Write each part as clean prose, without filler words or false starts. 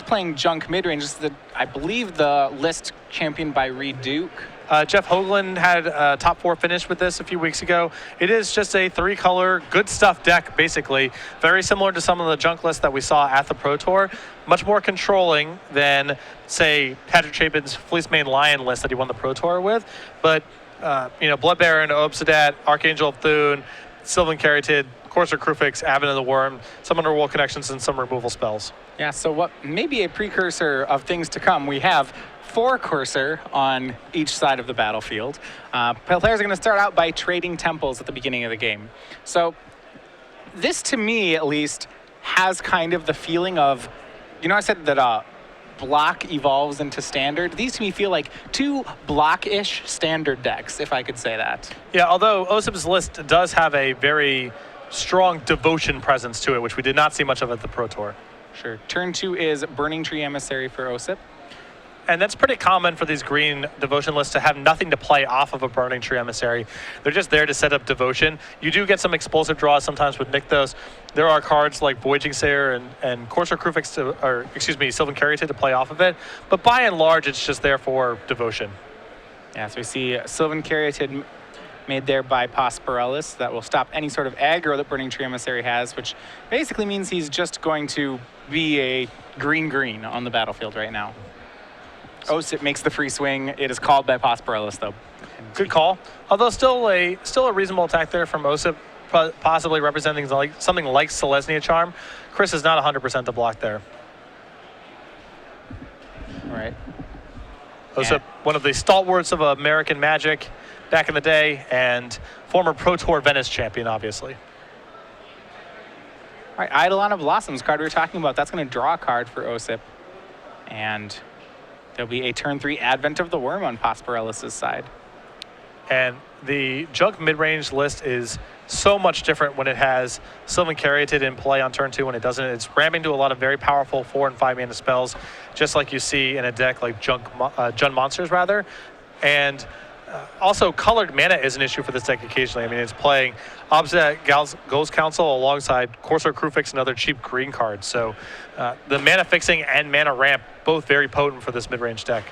playing Junk midrange. This is, I believe, the list championed by Reed Duke. Jeff Hoagland had a top 4 finish with this a few weeks ago. It is just a 3-color, good stuff deck, basically. Very similar to some of the junk lists that we saw at the Pro Tour. Much more controlling than, say, Patrick Chapin's Fleecemane Lion list that he won the Pro Tour with. But, Blood Baron, Obsidat, Archangel of Thune, Sylvan Caryatid, Courser Krufix, Aven of the Worm, some Underworld connections, and some removal spells. Yeah, so what may be a precursor of things to come, we have 4 Courser on each side of the battlefield. Players are going to start out by trading temples at the beginning of the game. So this, to me at least, has kind of the feeling of, I said that block evolves into standard. These to me feel like 2 block-ish standard decks, if I could say that. Yeah, although Osyp's list does have a very strong devotion presence to it, which we did not see much of at the Pro Tour. Sure. Turn 2 is Burning Tree Emissary for Osyp. And that's pretty common for these green devotion lists to have nothing to play off of a Burning Tree Emissary. They're just there to set up devotion. You do get some explosive draws sometimes with Nykthos. There are cards like Voyaging Sayer and Courser Krufix, Sylvan Caryatid to play off of it. But by and large, it's just there for devotion. Yeah, so we see Sylvan Caryatid made there by Posporelis that will stop any sort of aggro that Burning Tree Emissary has, which basically means he's just going to be a green-green on the battlefield right now. Osyp makes the free swing. It is called by Posporelis, though. Good call. Although still a reasonable attack there from Osyp, possibly representing something like Selesnya Charm. Chris is not 100% to block there. All right. Osyp, one of the stalwarts of American Magic back in the day, and former Pro Tour Venice champion, obviously. All right, Eidolon of Blossoms, card we were talking about. That's going to draw a card for Osyp. And there'll be a turn 3 Advent of the Worm on Posporelis' side. And the junk mid-range list is so much different when it has Sylvan Caryatid in play on turn 2 when it doesn't. It's ramming to a lot of very powerful 4 and 5 mana spells, just like you see in a deck like Jund Monsters, rather. And also, colored mana is an issue for this deck occasionally. I mean, it's playing Obsidian Ghost Council alongside Courser Krufix and other cheap green cards. So the mana fixing and mana ramp, both very potent for this mid-range deck.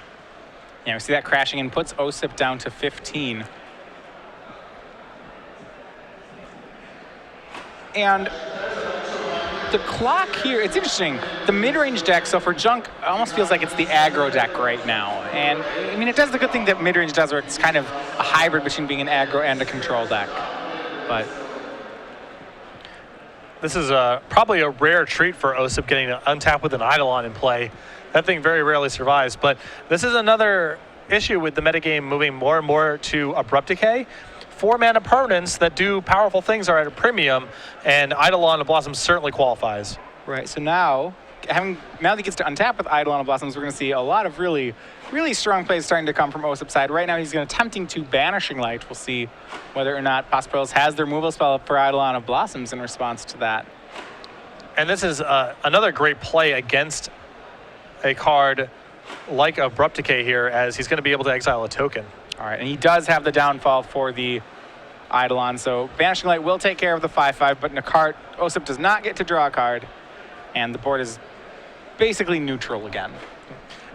Yeah, we see that crashing in, puts Osyp down to 15. And the clock here, it's interesting. The mid-range deck, so for junk, it almost feels like it's the aggro deck right now. And I mean, it does the good thing that mid-range does, where it's kind of a hybrid between being an aggro and a control deck. But this is probably a rare treat for Osyp getting to untap with an Eidolon in play. That thing very rarely survives. But this is another issue with the metagame moving more and more to Abrupt Decay. 4 mana permanents that do powerful things are at a premium, and Eidolon of Blossoms certainly qualifies. Right, so now that he gets to untap with Eidolon of Blossoms, we're going to see a lot of really, really strong plays starting to come from Osyp's side. Right now, he's attempting to Banishing Light. We'll see whether or not Posporelis has their removal spell up for Eidolon of Blossoms in response to that. And this is another great play against a card like Abrupt Decay here, as he's going to be able to exile a token. All right, and he does have the downfall for the Eidolon, so Banishing Light will take care of the 5/5, but Osyp does not get to draw a card, and the board is basically neutral again.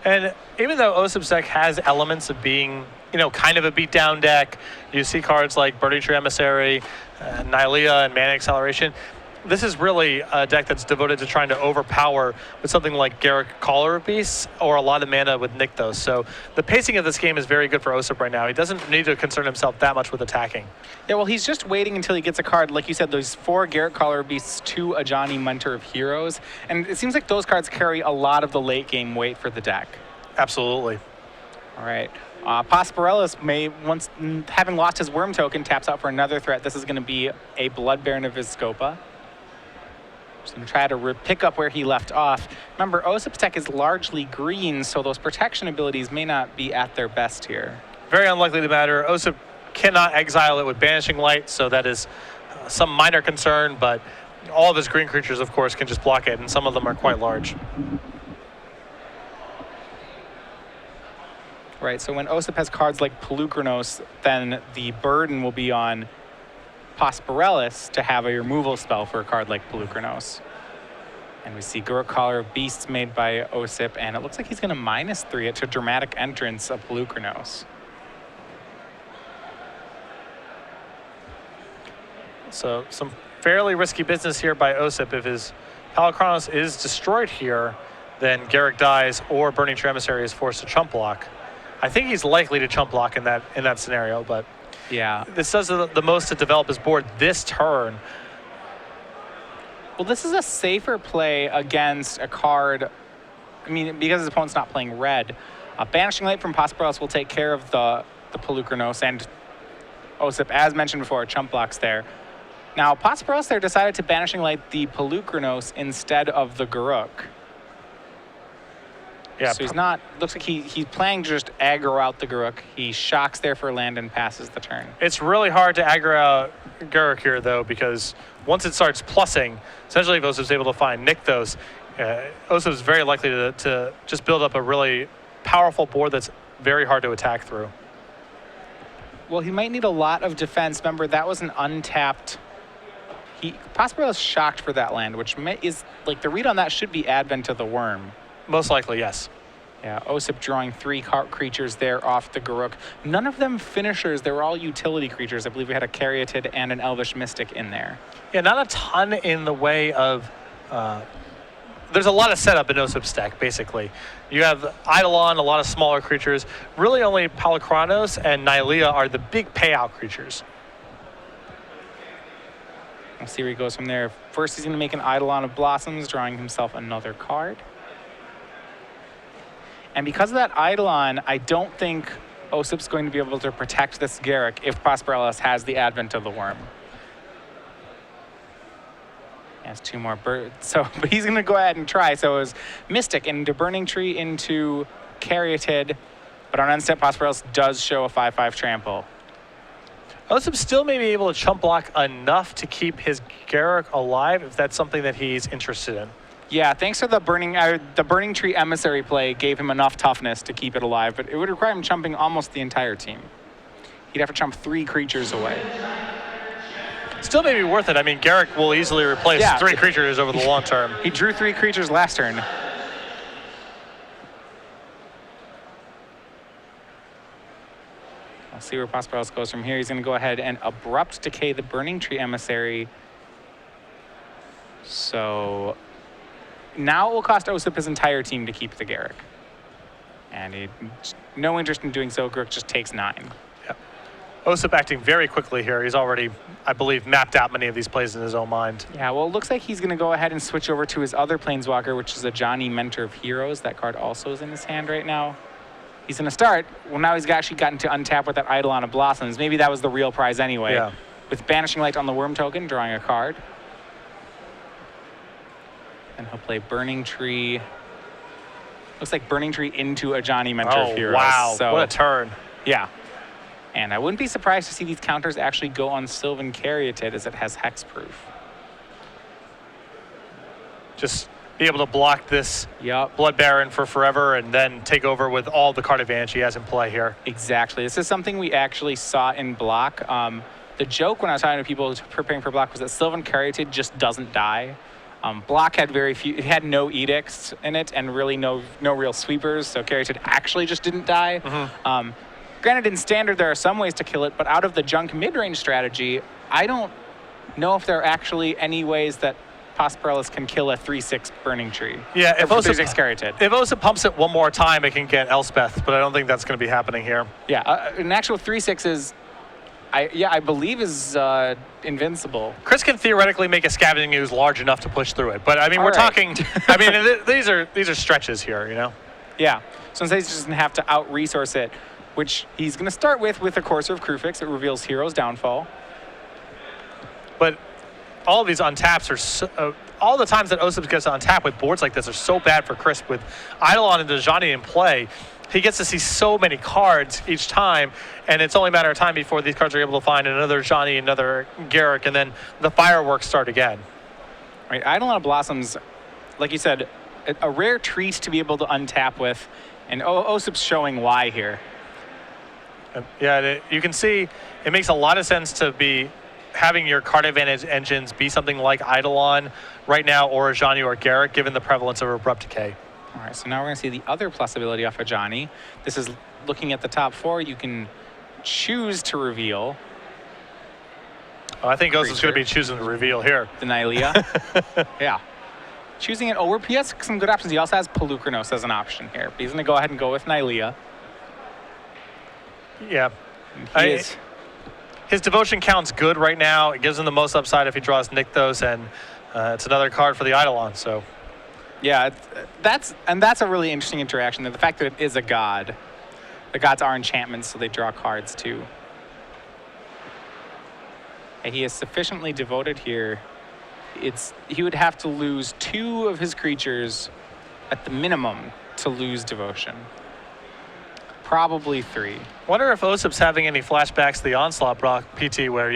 And even though Osyp's deck has elements of being, kind of a beatdown deck, you see cards like Burning Tree Emissary, Nylea, and Mana Acceleration. This is really a deck that's devoted to trying to overpower with something like Garruk Caller of Beasts or a lot of mana with Nykthos. So the pacing of this game is very good for Osyp right now. He doesn't need to concern himself that much with attacking. Yeah, well, he's just waiting until he gets a card. Like you said, there's 4 Garruk Caller of Beasts, 2 Ajani Mentor of Heroes. And it seems like those cards carry a lot of the late game weight for the deck. Absolutely. All right. Posporelis may, once having lost his Worm token, taps out for another threat. This is going to be a Blood Baron of Vizkopa. Just going to try to pick up where he left off. Remember, Osyp's deck is largely green, so those protection abilities may not be at their best here. Very unlikely to matter. Osyp cannot exile it with Banishing Light, so that is some minor concern, but all of his green creatures, of course, can just block it, and some of them are quite large. Right, so when Osyp has cards like Polukranos, then the burden will be on Posporelis to have a removal spell for a card like Polukranos. And we see Garruk Caller of Beasts made by Osyp, and it looks like he's going to -3 it to Dramatic Entrance of Polukranos. So some fairly risky business here by Osyp. If his Polukranos is destroyed here, then Garruk dies or Burning Tree Emissary is forced to chump block. I think he's likely to chump block in that scenario, but yeah, this does the most to develop his board this turn. Well, this is a safer play against a card. I mean, because his opponent's not playing red. Banishing Light from Posporelis will take care of the Polukranos, and Osyp, as mentioned before, chump blocks there. Now, Posporelis there decided to Banishing Light the Polukranos instead of the Garruk. Yeah, so he's not, looks like he's playing to just aggro out the Garruk. He shocks there for land and passes the turn. It's really hard to aggro out Garruk here, though, because once it starts plussing, essentially if Osyp's able to find Nykthos, Osyp's very likely to just build up a really powerful board that's very hard to attack through. Well, he might need a lot of defense. Remember, that was an untapped... Posporelis shocked for that land, which is, like, the read on that should be Advent of the Worm. Most likely, yes. Yeah, Osyp drawing 3 creatures there off the Garruk. None of them finishers. They were all utility creatures. I believe we had a Caryatid and an Elvish Mystic in there. Yeah, not a ton in the way of... there's a lot of setup in Osyp's deck, basically. You have Eidolon, a lot of smaller creatures. Really only Polukranos and Nylea are the big payout creatures. We'll see where he goes from there. First, he's going to make an Eidolon of Blossoms, drawing himself another card. And because of that Eidolon, I don't think Osyp's going to be able to protect this Garruk if Posporelis has the Advent of the Worm. He has 2 more birds, but he's going to go ahead and try. So it was Mystic into Burning Tree into Caryatid, but on end step, Posporelis does show a 5/5 trample. Osyp still may be able to chump block enough to keep his Garruk alive if that's something that he's interested in. Yeah, thanks to the Burning Tree Emissary play gave him enough toughness to keep it alive, but it would require him chumping almost the entire team. He'd have to chump 3 creatures away. Still may be worth it. I mean, Garruk will easily replace 3 creatures over the long term. He drew 3 creatures last turn. I'll see where Posporelis goes from here. He's going to go ahead and Abrupt Decay the Burning Tree Emissary. So... now it will cost Osyp his entire team to keep the Garruk. And he no interest in doing so. Garruk just takes 9. Yeah. Osyp acting very quickly here. He's already, I believe, mapped out many of these plays in his own mind. Yeah, well, it looks like he's going to go ahead and switch over to his other Planeswalker, which is a Johnny Mentor of Heroes. That card also is in his hand right now. He's going to start. Well, now he's actually gotten to untap with that Eidolon of Blossoms. Maybe that was the real prize anyway. Yeah. With Banishing Light on the Worm token, drawing a card. And he'll play Burning Tree. Looks like Burning Tree into a Johnny Mentor of Heroes. Wow, so, what a turn. Yeah. And I wouldn't be surprised to see these counters actually go on Sylvan Caryatid as it has hexproof. Just be able to block this Blood Baron for forever and then take over with all the card advantage he has in play here. Exactly. This is something we actually saw in Block. The joke when I was talking to people preparing for Block was that Sylvan Caryatid just doesn't die. Block had very few, it had no edicts in it and really no real sweepers, so Caryatid actually just didn't die. Mm-hmm. Granted, in Standard there are some ways to kill it, but out of the junk mid-range strategy, I don't know if there are actually any ways that Posporelis can kill a 3/6 Burning Tree. Yeah, if Osyp, 3/6 Caryatid. If Osyp pumps it one more time, it can get Elspeth, but I don't think that's going to be happening here. Yeah, an actual 3/6 is, I believe is invincible. Chris can theoretically make a Scavenging Ooze large enough to push through it, but I mean, All we're right. talking. I mean, these are stretches here, you know. Yeah, so instead he's just gonna have to out-resource it, which he's gonna start with a Courser of Krufix. It reveals Hero's Downfall. But all of these untaps are so, all the times that Osyp gets to untap with boards like this are so bad for Chris. With Eidolon and Dejani in play, he gets to see so many cards each time, and it's only a matter of time before these cards are able to find another Johnny, another Garruk, and then the fireworks start again. Right, Eidolon of Blossoms, like you said, a rare treat to be able to untap with, and Osyp's showing why here. Yeah, you can see it makes a lot of sense to be having your card advantage engines be something like Eidolon right now, or Ajani or Garrett, given the prevalence of Abrupt Decay. All right, so now we're going to see the other plus ability off of Ajani. This is looking at the top 4. You can choose to reveal. Oh, I think Osip's going to be choosing to reveal here. The Nylea. Yeah. Choosing it. Oh, he has some good options. He also has Pelucranos as an option here. But he's going to go ahead and go with Nylea. Yeah. His devotion count's good right now. It gives him the most upside if he draws Nykthos, and it's another card for the Eidolon. So, yeah, that's a really interesting interaction. The fact that it is a god. The gods are enchantments, so they draw cards too. And he is sufficiently devoted here. He would have to lose 2 of his creatures at the minimum to lose devotion. Probably 3. Wonder if Osyp's having any flashbacks to the Onslaught PT where,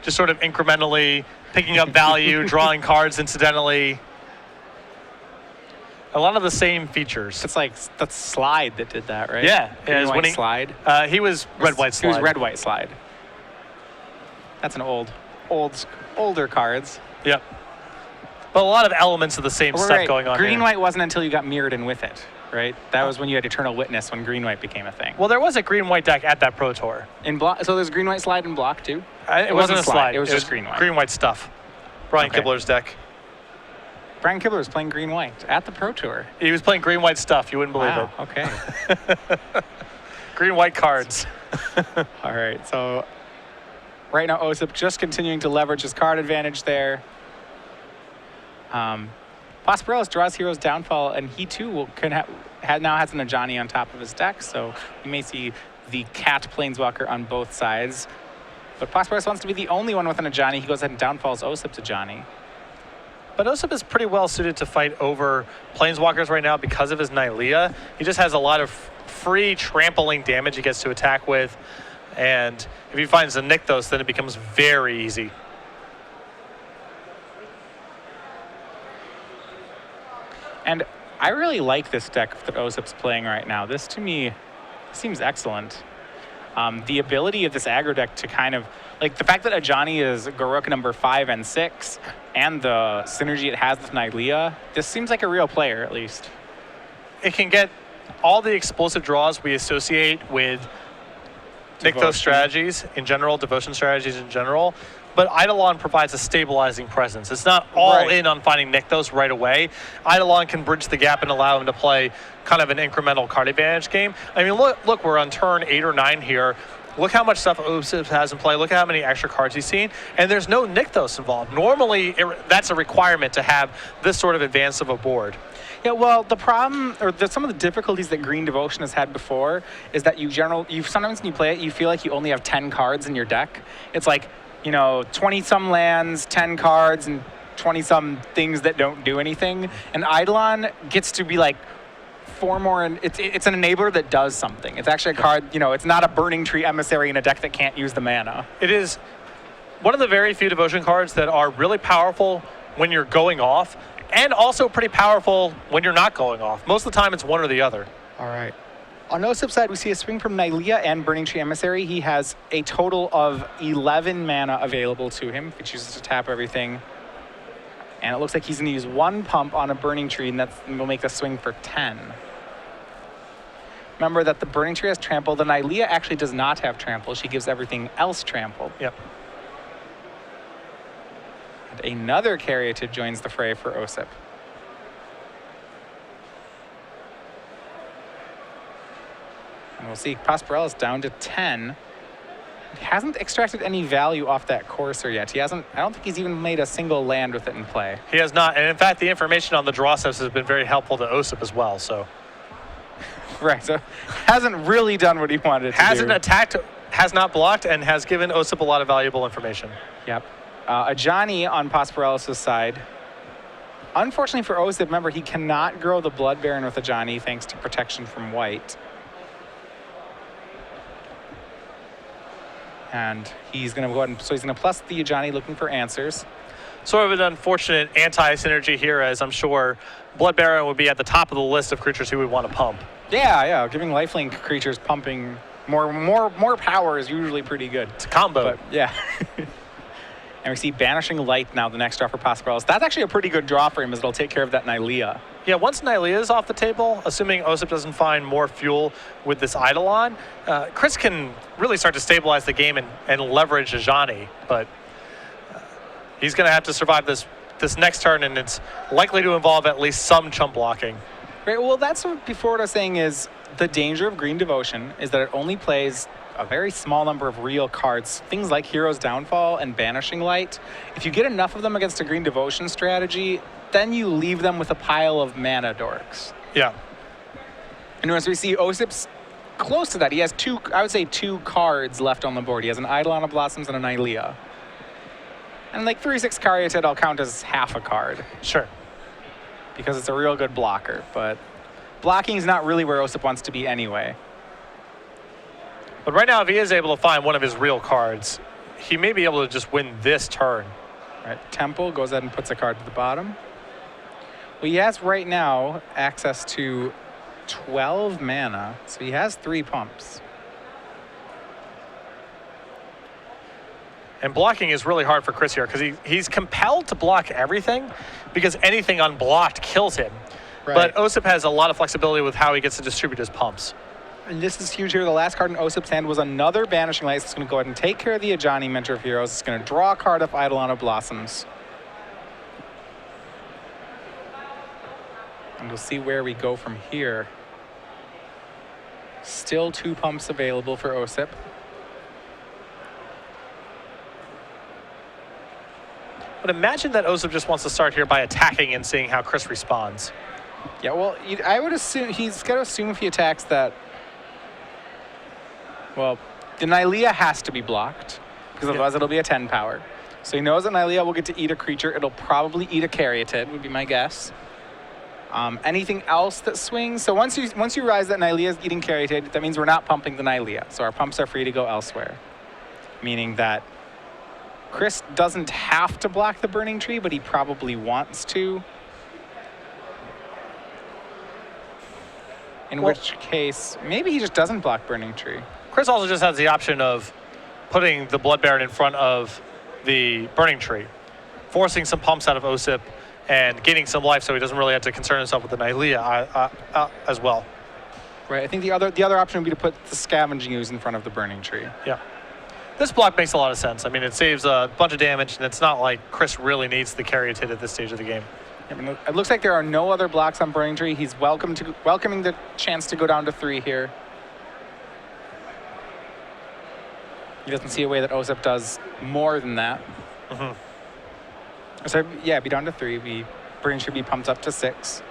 just sort of incrementally picking up value, drawing cards incidentally. A lot of the same features. It's like that's Slide that did that, right? Yeah. Green, white Slide. He was Red, White Slide. He was Red, White Slide. That's an older cards. Yep. But a lot of elements of the same stuff going on Green, here. White wasn't until you got mirrored in with it, right? That was when you had Eternal Witness when Green, White became a thing. Well, there was a Green, White deck at that Pro Tour. So there's Green, White Slide in block too? It wasn't a slide. It was just Green, White. Green, White stuff. Brian Kibler's deck. Brian Kibler was playing Green, White at the Pro Tour. He was playing Green, White stuff. You wouldn't believe it. Okay. Green, White cards. All right, so right now Osyp just continuing to leverage his card advantage there. Posporelis draws Hero's Downfall, and he too now has an Ajani on top of his deck, so you may see the Cat Planeswalker on both sides. But Posporelis wants to be the only one with an Ajani. He goes ahead and downfalls Osyp's Ajani. But Osyp is pretty well suited to fight over Planeswalkers right now because of his Nylea. He just has a lot of free trampling damage he gets to attack with. And if he finds a Nykthos, then it becomes very easy. And I really like this deck that Osyp's playing right now. This, to me, seems excellent. The ability of this aggro deck to kind of, like the fact that Ajani is Garruk number 5 and 6, and the synergy it has with Nylea, this seems like a real player, at least. It can get all the explosive draws we associate with Nykthos strategies in general, devotion strategies in general, but Eidolon provides a stabilizing presence. It's not all in on finding Nykthos right away. Eidolon can bridge the gap and allow him to play kind of an incremental card advantage game. I mean, look, we're on turn 8 or 9 here. Look how much stuff Osyp has in play. Look at how many extra cards he's seen. And there's no Nykthos involved. Normally, that's a requirement to have this sort of advance of a board. Yeah, well, the problem, or some of the difficulties that Green Devotion has had before is that sometimes when you play it, you feel like you only have 10 cards in your deck. It's like, 20-some lands, 10 cards, and 20-some things that don't do anything. And Eidolon gets to be like 4 more, and it's an enabler that does something. It's actually a card, it's not a Burning Tree Emissary in a deck that can't use the mana. It is one of the very few devotion cards that are really powerful when you're going off, and also pretty powerful when you're not going off. Most of the time, it's one or the other. All right. On Osyp's side, we see a swing from Nylea and Burning Tree Emissary. He has a total of 11 mana available to him if he chooses to tap everything. And it looks like he's going to use 1 pump on a Burning Tree, and that will make the swing for 10. Remember that the Burning Tree has trample. The Nylea actually does not have trample. She gives everything else trample. Yep. And another Caryatid joins the fray for Osyp. And we'll see Posporelis down to 10. He hasn't extracted any value off that Courser yet. I don't think he's even made a single land with it in play. He has not. And in fact, the information on the draw steps has been very helpful to Osyp as well, so. Right, so hasn't really done what he wanted to do. Hasn't attacked, has not blocked, and has given Osyp a lot of valuable information. Yep. Ajani on Posporelis' side. Unfortunately for Osyp, remember, he cannot grow the Blood Baron with Ajani thanks to protection from white. And he's going to go ahead so he's going to plus the Ajani looking for answers. Sort of an unfortunate anti-synergy here, as I'm sure Blood Baron would be at the top of the list of creatures he would want to pump. Yeah, giving lifelink creatures pumping more power is usually pretty good. It's a combo. But, yeah. And we see Banishing Light now, the next draw for Posporelis. That's actually a pretty good draw for him, as it'll take care of that Nylea. Yeah, once Nylea is off the table, assuming Osyp doesn't find more fuel with this Eidolon, Chris can really start to stabilize the game and leverage Ajani. But he's going to have to survive this next turn, and it's likely to involve at least some chump blocking. Right, well, that's what I was saying is the danger of Green Devotion is that it only plays a very small number of real cards, things like Hero's Downfall and Banishing Light. If you get enough of them against a Green Devotion strategy, then you leave them with a pile of mana dorks. Yeah. And as we see, Osyp's close to that. He has two cards left on the board. He has an Eidolon of Blossoms and a Nylea. And like 3/6 Caryatid, I'll count as half a card. Sure. Because it's a real good blocker, but blocking is not really where Osyp wants to be anyway. But right now, if he is able to find one of his real cards, he may be able to just win this turn. Right, Temple goes ahead and puts a card to the bottom. Well, he has right now access to 12 mana, so he has 3 pumps. And blocking is really hard for Chris here because he's compelled to block everything because anything unblocked kills him. Right. But Osyp has a lot of flexibility with how he gets to distribute his pumps. And this is huge here. The last card in Osyp's hand was another Banishing Light. It's going to go ahead and take care of the Ajani, Mentor of Heroes. It's going to draw a card off Eidolon of Blossoms. And we'll see where we go from here. Still 2 pumps available for Osyp. But imagine that Osyp just wants to start here by attacking and seeing how Chris responds. Yeah, well, I would assume he's got to assume if he attacks that. Well, the Nylea has to be blocked because otherwise it'll be a 10 power. So he knows that Nylea will get to eat a creature. It'll probably eat a Caryatid, would be my guess. Anything else that swings? So once you realize that Nylea is eating Caryatid, that means we're not pumping the Nylea. So our pumps are free to go elsewhere, meaning that Chris doesn't have to block the Burning Tree, but he probably wants to. In which case, maybe he just doesn't block Burning Tree. Chris also just has the option of putting the Blood Baron in front of the Burning Tree, forcing some pumps out of Osyp and gaining some life so he doesn't really have to concern himself with the Nylea as well. Right, I think the other option would be to put the Scavenging Ooze in front of the Burning Tree. Yeah. This block makes a lot of sense. I mean, it saves a bunch of damage, and it's not like Chris really needs the Caryatid at this stage of the game. I mean, it looks like there are no other blocks on Burning Tree. He's welcoming the chance to go down to 3 here. He doesn't see a way that Osyp does more than that. Mm-hmm. So yeah, be down to 3. Burning should be pumped up to 6.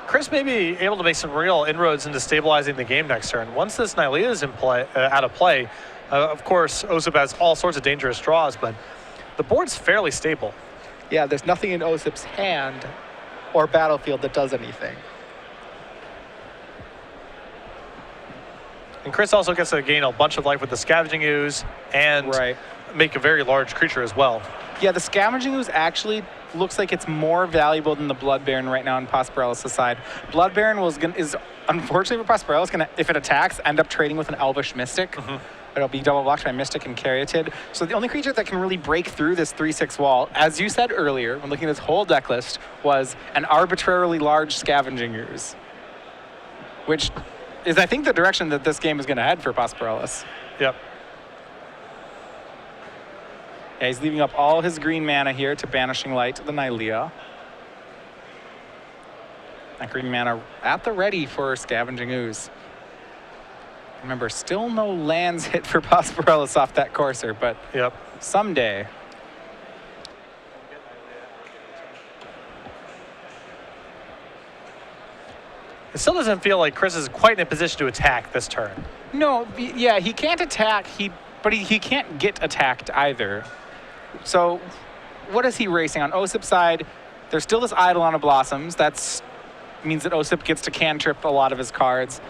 Chris may be able to make some real inroads into stabilizing the game next turn. Once this Nylea is out of play, of course, Osyp has all sorts of dangerous draws, but the board's fairly stable. Yeah, there's nothing in Osyp's hand or battlefield that does anything. And Chris also gets to gain a bunch of life with the Scavenging Ooze and make a very large creature as well. Yeah, the Scavenging Ooze actually looks like it's more valuable than the Blood Baron right now on Posporelis' side. Blood Baron is unfortunately for Posporelis, going to, if it attacks, end up trading with an Elvish Mystic. Mm-hmm. It'll be double blocked by Mystic and Caryatid. So the only creature that can really break through this 3/6 wall, as you said earlier, when looking at this whole deck list, was an arbitrarily large Scavenging Ooze, which is, I think, the direction that this game is going to head for Posporelis. Yep. Yeah, he's leaving up all his green mana here to Banishing Light the Nylea. That green mana at the ready for Scavenging Ooze. Remember, still no lands hit for Posporelis off that Courser, but someday. It still doesn't feel like Chris is quite in a position to attack this turn. No, yeah, he can't attack, but he can't get attacked either. So what is he racing on? Osyp's side, there's still this Eidolon of Blossoms. That means that Osyp gets to cantrip a lot of his cards.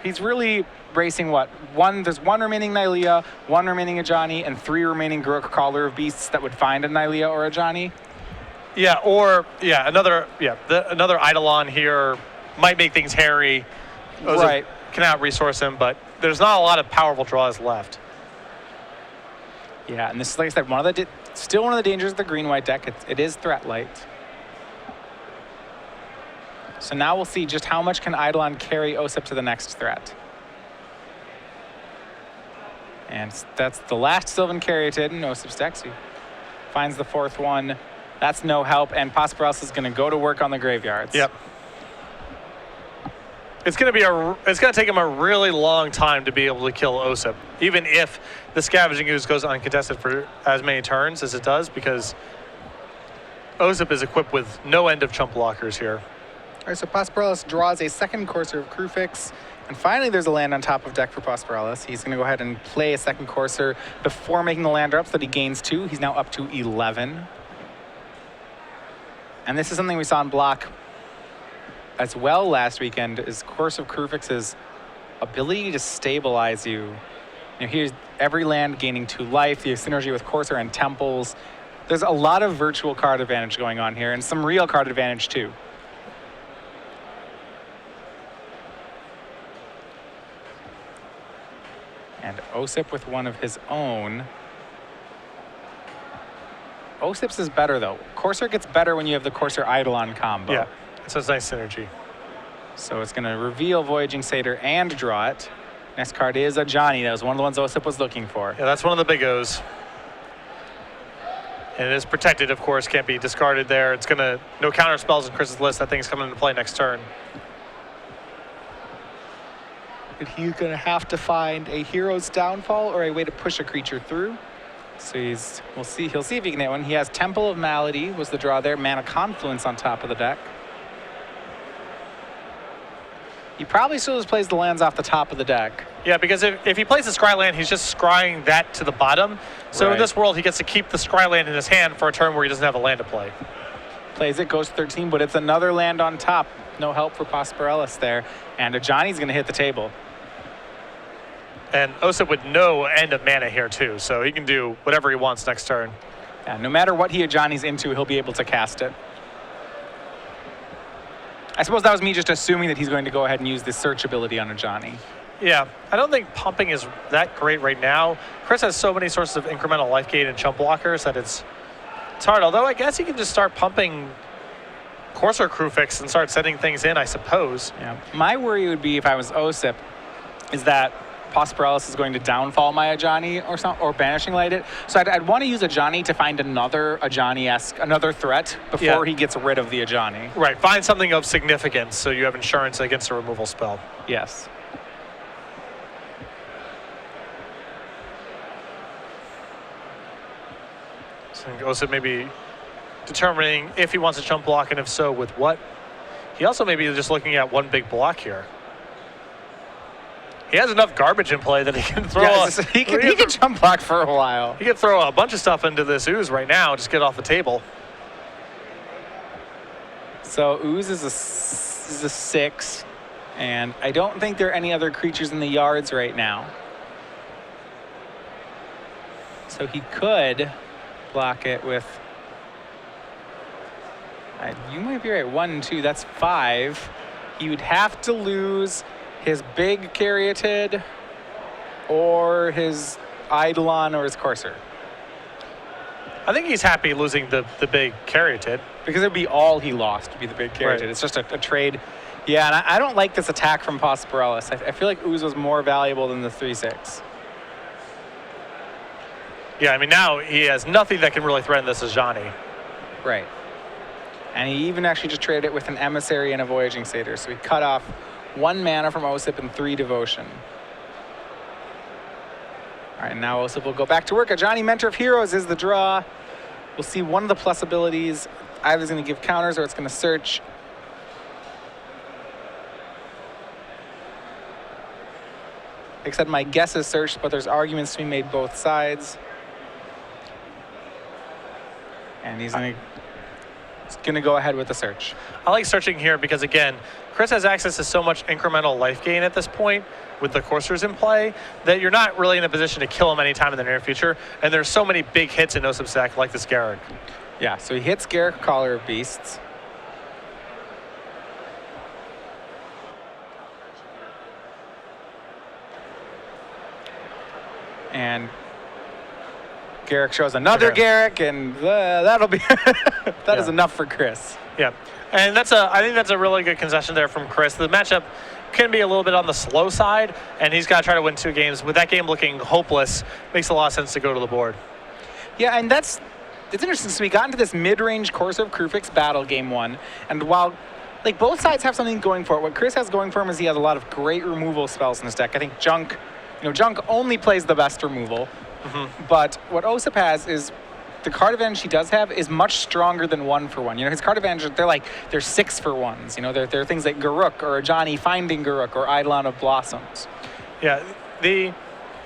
He's really racing what? There's 1 remaining Nylea, 1 remaining Ajani, and 3 remaining Garruk Caller of Beasts that would find a Nylea or Ajani. Yeah, another Eidolon here might make things hairy. Osyp cannot resource him, but there's not a lot of powerful draws left. Yeah, and this is, like I said, still one of the dangers of the green-white deck. It is threat light. So now we'll see just how much can Eidolon carry Osyp to the next threat. And that's the last Sylvan Caryatid in Osyp's deck. So he finds the fourth one. That's no help, and Posporelis is going to go to work on the graveyards. Yep. It's going to take him a really long time to be able to kill Osyp, even if the Scavenging Ooze goes uncontested for as many turns as it does, because Osyp is equipped with no end of chump blockers here. All right, so Posporelis draws a second Courser of Crufix, and finally there's a land on top of deck for Posporelis. He's going to go ahead and play a second Courser before making the land drop so that he gains 2. He's now up to 11. And this is something we saw in block as well last weekend, is Course of Crufix's ability to stabilize you. Here's every land gaining 2 life, the synergy with Courser and Temples. There's a lot of virtual card advantage going on here, and some real card advantage too. And Osyp with one of his own. Osyp's is better though. Courser gets better when you have the Courser Eidolon combo. Yeah, so it's nice synergy. So it's going to reveal Voyaging Satyr and draw it. Next card is a Johnny. That was one of the ones Osyp was looking for. Yeah, that's one of the big O's. And it is protected, of course, can't be discarded there. It's going to, no counter spells in Chris's list. That thing's coming into play next turn. But he's going to have to find a Hero's Downfall or a way to push a creature through. So he'll see if he can hit one. He has Temple of Malady was the draw there. Mana Confluence on top of the deck. He probably still just plays the lands off the top of the deck. Yeah, because if he plays the Scry land, he's just scrying that to the bottom. So right. In this world, he gets to keep the Scry land in his hand for a turn where he doesn't have a land to play. Plays it, goes 13, but it's another land on top. No help for Posporelis there. And a Johnny's going to hit the table. And Osyp with no end of mana here too, so he can do whatever he wants next turn. Yeah, no matter what he or Johnny's into, he'll be able to cast it. I suppose that was me just assuming that he's going to go ahead and use the search ability on a Johnny. Yeah, I don't think pumping is that great right now. Chris has so many sources of incremental life gain and chump blockers that it's hard. Although I guess he can just start pumping Courser Crufix and start setting things in, I suppose. Yeah. My worry would be if I was Osyp is that Posporelis is going to downfall my Ajani or Banishing Light it. So I'd want to use Ajani to find another Ajani-esque, another threat before he gets rid of the Ajani. Right, find something of significance so you have insurance against a removal spell. Yes. So Osyp maybe determining if he wants to chump block and if so, with what. He also may be just looking at one big block here. He has enough garbage in play that he can throw. Yeah, he can chump block for a while. He can throw a bunch of stuff into this Ooze right now and just get off the table. So Ooze is a 6, and I don't think there are any other creatures in the yards right now. So he could block it with. You might be right. 1 and 2. That's 5. He would have to lose his big Caryatid or his Eidolon or his Courser. I think he's happy losing the big Caryatid. Because it would be all he lost would be the big Caryatid. Right. It's just a trade. Yeah, and I don't like this attack from Posporelis. I feel like Ooze was more valuable than the 3/6. Yeah, I mean, now he has nothing that can really threaten this as Johnny. Right. And he even actually just traded it with an Emissary and a Voyaging Satyr. So he cut off 1 mana from Osyp and 3 devotion. All right, now Osyp will go back to work. A Johnny Mentor of Heroes is the draw. We'll see one of the plus abilities. Either it's going to give counters or it's going to search. Except my guess is searched, but there's arguments to be made both sides. And he's going to go ahead with the search. I like searching here because, again, Chris has access to so much incremental life gain at this point with the Coursers in play that you're not really in a position to kill him anytime in the near future. And there's so many big hits in Osyp's deck like this Garruk. Yeah, so he hits Garruk, Caller of Beasts. And Garrick shows another Garrick, and that'll be that is enough for Chris. Yeah, and I think that's a really good concession there from Chris. The matchup can be a little bit on the slow side, and he's got to try to win 2 games. With that game looking hopeless, makes a lot of sense to go to the board. Yeah, and it's interesting. So we got into this mid-range Courser of Krufix battle game 1, and while like both sides have something going for it, what Chris has going for him is he has a lot of great removal spells in his deck. I think Junk only plays the best removal. But what Osyp has is the card advantage he does have is much stronger than 1-for-1. His card advantage, they're 6-for-1s. They're things like Garruk or Ajani finding Garruk or Eidolon of Blossoms. Yeah, the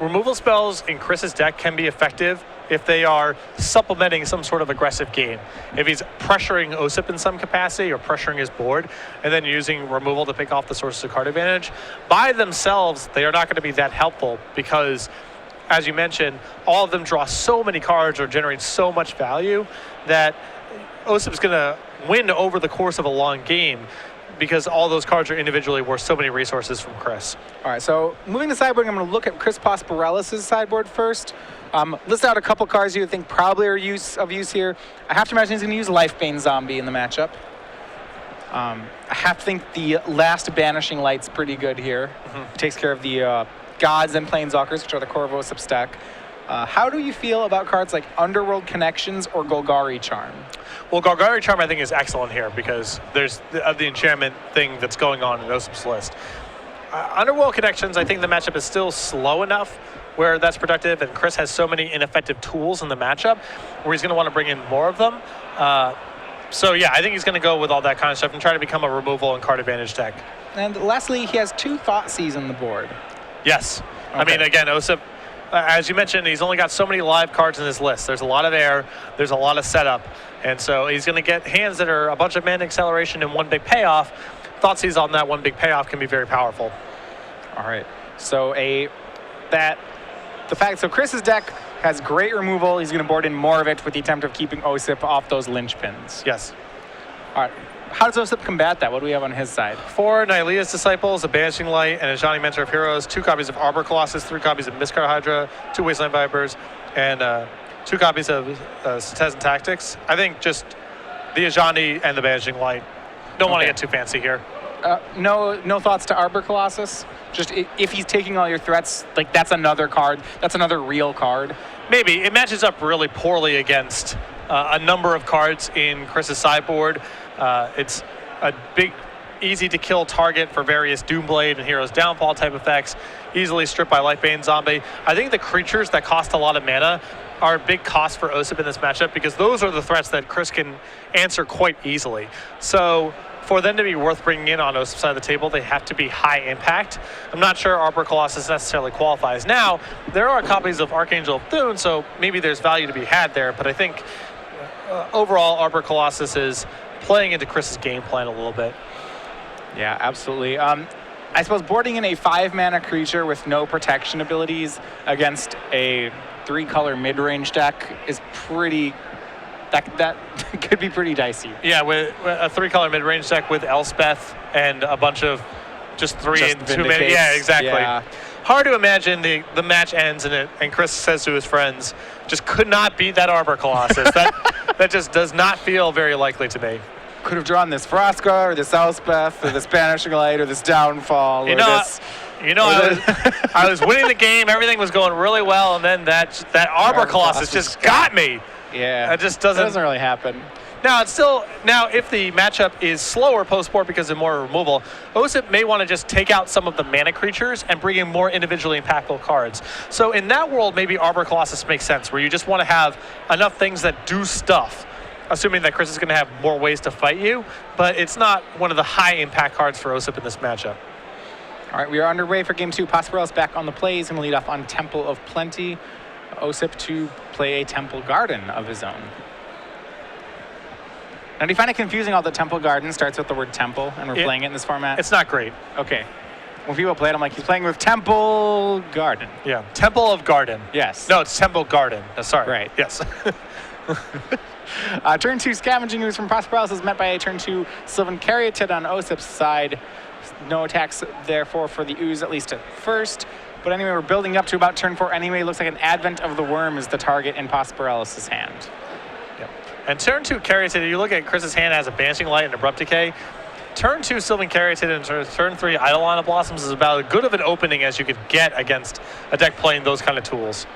removal spells in Chris's deck can be effective if they are supplementing some sort of aggressive game. If he's pressuring Osyp in some capacity or pressuring his board and then using removal to pick off the sources of card advantage, by themselves, they are not going to be that helpful because, as you mentioned, all of them draw so many cards or generate so much value that Osyp's going to win over the course of a long game because all those cards are individually worth so many resources from Chris. All right, so moving to sideboard, I'm going to look at Chris Posporelis' sideboard first. List out a couple cards you would think probably are of use here. I have to imagine he's going to use Lifebane Zombie in the matchup. I have to think the last Banishing Light's pretty good here. It takes care of the Gods and Planeswalkers, which are the core of Osyp's deck. How do you feel about cards like Underworld Connections or Golgari Charm? Well, Golgari Charm I think is excellent here because there's the enchantment thing that's going on in Osyp's list. Underworld Connections, I think the matchup is still slow enough where that's productive, and Chris has so many ineffective tools in the matchup where he's going to want to bring in more of them. So yeah, I think he's going to go with all that kind of stuff and try to become a removal and card advantage deck. And lastly, he has 2 Thoughtseize on the board. Yes. Okay. I mean, again, Osyp, as you mentioned, he's only got so many live cards in his list. There's a lot of air, there's a lot of setup, and so he's going to get hands that are a bunch of mana acceleration and one big payoff. Thoughtseize on that one big payoff can be very powerful. All right. So so Chris's deck has great removal. He's going to board in more of it with the attempt of keeping Osyp off those linchpins. Yes. All right. How does Osyp combat that? What do we have on his side? 4 Nylea's Disciples, a Banishing Light, and a Ajani Mentor of Heroes, 2 copies of Arbor Colossus, 3 copies of Mistcar Hydra, 2 Wasteland Vipers, and 2 copies of Cetezan Tactics. I think just the Ajani and the Banishing Light. Don't want to get too fancy here. No thoughts to Arbor Colossus? Just if he's taking all your threats, like that's another card. That's another real card. Maybe. It matches up really poorly against a number of cards in Chris's sideboard. It's a big, easy-to-kill target for various Doomblade and Hero's Downfall type effects, easily stripped by Lifebane Zombie. I think the creatures that cost a lot of mana are a big cost for Osyp in this matchup because those are the threats that Chris can answer quite easily. So for them to be worth bringing in on Osip's side of the table, they have to be high impact. I'm not sure Arbor Colossus necessarily qualifies. Now, there are copies of Archangel of Thune, so maybe there's value to be had there, but I think overall Arbor Colossus is playing into Chris's game plan a little bit. Yeah, absolutely. I suppose boarding in a 5-mana creature with no protection abilities against a 3-color mid-range deck is pretty... That could be pretty dicey. Yeah, with a 3-color mid-range deck with Elspeth and a bunch of just 3 and 2 mana. Yeah, exactly. Yeah. Hard to imagine the match ends and Chris says to his friends, just could not beat that Arbor Colossus. that just does not feel very likely to me. Could have drawn this Frosca or this Elspeth or this Banishing Light or this Downfall I was winning the game, everything was going really well, and then that Arbor Colossus just got me. Yeah, it just doesn't really happen. Now if the matchup is slower post-board because of more removal, Osyp may want to just take out some of the mana creatures and bring in more individually impactful cards. So in that world, maybe Arbor Colossus makes sense, where you just want to have enough things that do stuff, assuming that Chris is going to have more ways to fight you, but it's not one of the high-impact cards for Osyp in this matchup. All right, we are underway for Game 2. Posporelis back on the plays and will lead off on Temple of Plenty. Osyp to play a Temple Garden of his own. Now, do you find it confusing how the Temple Garden starts with the word temple and we're playing it in this format? It's not great. Okay. When people play it, I'm like, he's playing with Temple Garden. Yeah, Temple of Garden. Yes. No, it's Temple Garden. Sorry. Right. Yes. Turn 2 Scavenging Ooze from Posporelis is met by a turn 2 Sylvan Caryatid on Osyp's side. No attacks, therefore, for the Ooze, at least at first. But anyway, we're building up to about turn 4 anyway. Looks like an Advent of the Worm is the target in Posporelis' hand. Yep. And turn 2 Caryatid, you look at Chris's hand as a Banishing Light and Abrupt Decay. Turn 2 Sylvan Caryatid and turn 3 Eidolon of Blossoms is about as good of an opening as you could get against a deck playing those kind of tools.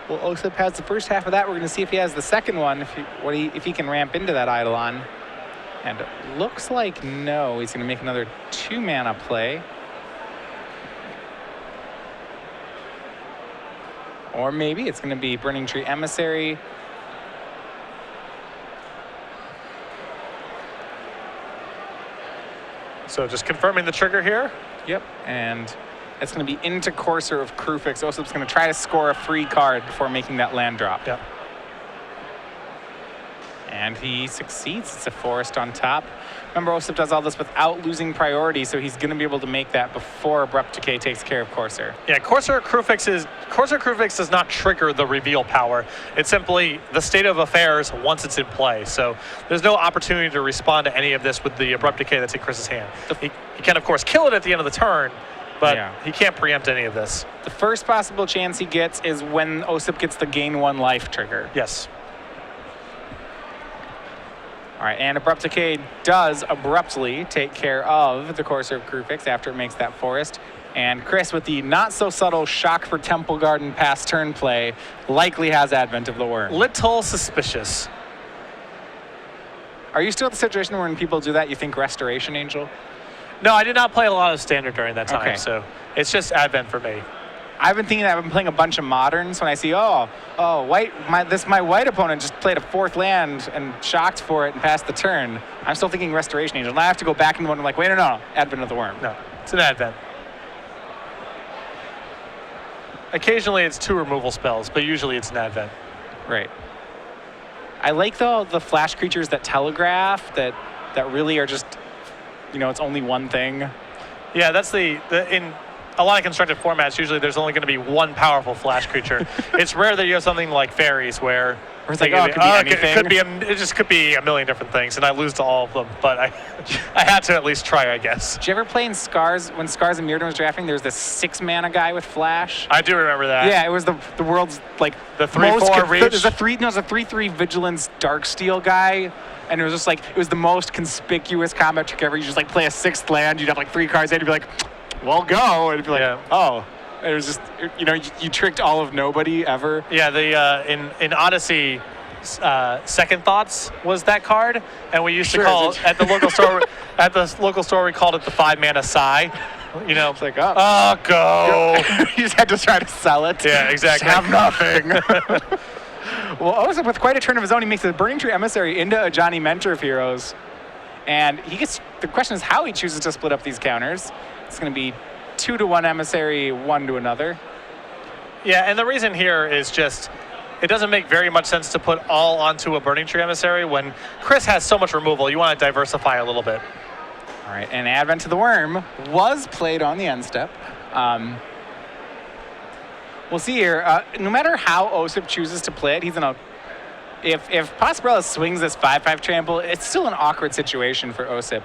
Well, Osyp has the first half of that. We're going to see if he has the second one, if he can ramp into that Eidolon. And it looks like no. He's going to make another 2-mana play. Or maybe it's going to be Burning Tree Emissary. So just confirming the trigger here. Yep, and it's going to be into Courser of Krufix. Osyp's going to try to score a free card before making that land drop. Yep. And he succeeds. It's a forest on top. Remember, Osyp does all this without losing priority, so he's going to be able to make that before Abrupt Decay takes care of Courser. Yeah, Courser Krufix does not trigger the reveal power. It's simply the state of affairs once it's in play. So there's no opportunity to respond to any of this with the Abrupt Decay that's in Chris's hand. He can, of course, kill it at the end of the turn, but he can't preempt any of this. The first possible chance he gets is when Osyp gets the gain 1 life trigger. Yes. All right, and Abrupt Decay does abruptly take care of the Courser of Krufix after it makes that forest. And Chris, with the not-so-subtle shock for Temple Garden past turn play, likely has Advent of the Worm. Little suspicious. Are you still at the situation where when people do that, you think Restoration Angel? No, I did not play a lot of Standard during that time, okay. So it's just Advent for me. I've been thinking that I've been playing a bunch of Moderns when I see, my white opponent just played a 4th land and shocked for it and passed the turn. I'm still thinking Restoration Angel. And I have to go back into one and like, wait, no, Advent of the Worm. No, it's an Advent. Occasionally it's 2 removal spells, but usually it's an Advent. Right. I like the flash creatures that telegraph that really are just, it's only one thing. Yeah, that's in a lot of constructed formats, usually there's only going to be one powerful flash creature. It's rare that you have something like fairies where it's like, it could be anything. It just could be a million different things, and I lose to all of them. But I had to at least try, I guess. Did you ever play in Scars, when Scars and Mirrodin was drafting, there was this 6-mana guy with flash? I do remember that. Yeah, it was the world's, like, the 3/4 reach. It was a 3/3 Vigilance Darksteel guy. And it was just like, it was the most conspicuous combat trick ever. You just like play a 6th land, you'd have like 3 cards, and you'd be like, well, go. And it'd be like, oh. It was just, you tricked all of nobody ever. Yeah, in Odyssey, Second Thoughts was that card, and we used to call at the local store. At the local store, we called it the 5-mana Sigh. It's like, go. You just had to try to sell it. Yeah, exactly. Just have nothing. Well, Osyp, with quite a turn of his own, he makes the Burning Tree Emissary into a Johnny Mentor of Heroes. And the question is how he chooses to split up these counters. It's going to be 2 to 1 Emissary, 1 to another. Yeah, and the reason here is just, it doesn't make very much sense to put all onto a Burning Tree Emissary when Chris has so much removal. You want to diversify a little bit. All right, and Advent of the Worm was played on the end step. We'll see here. No matter how Osyp chooses to play it, he's in a... If Posporelis swings this 5/5 trample, it's still an awkward situation for Osyp.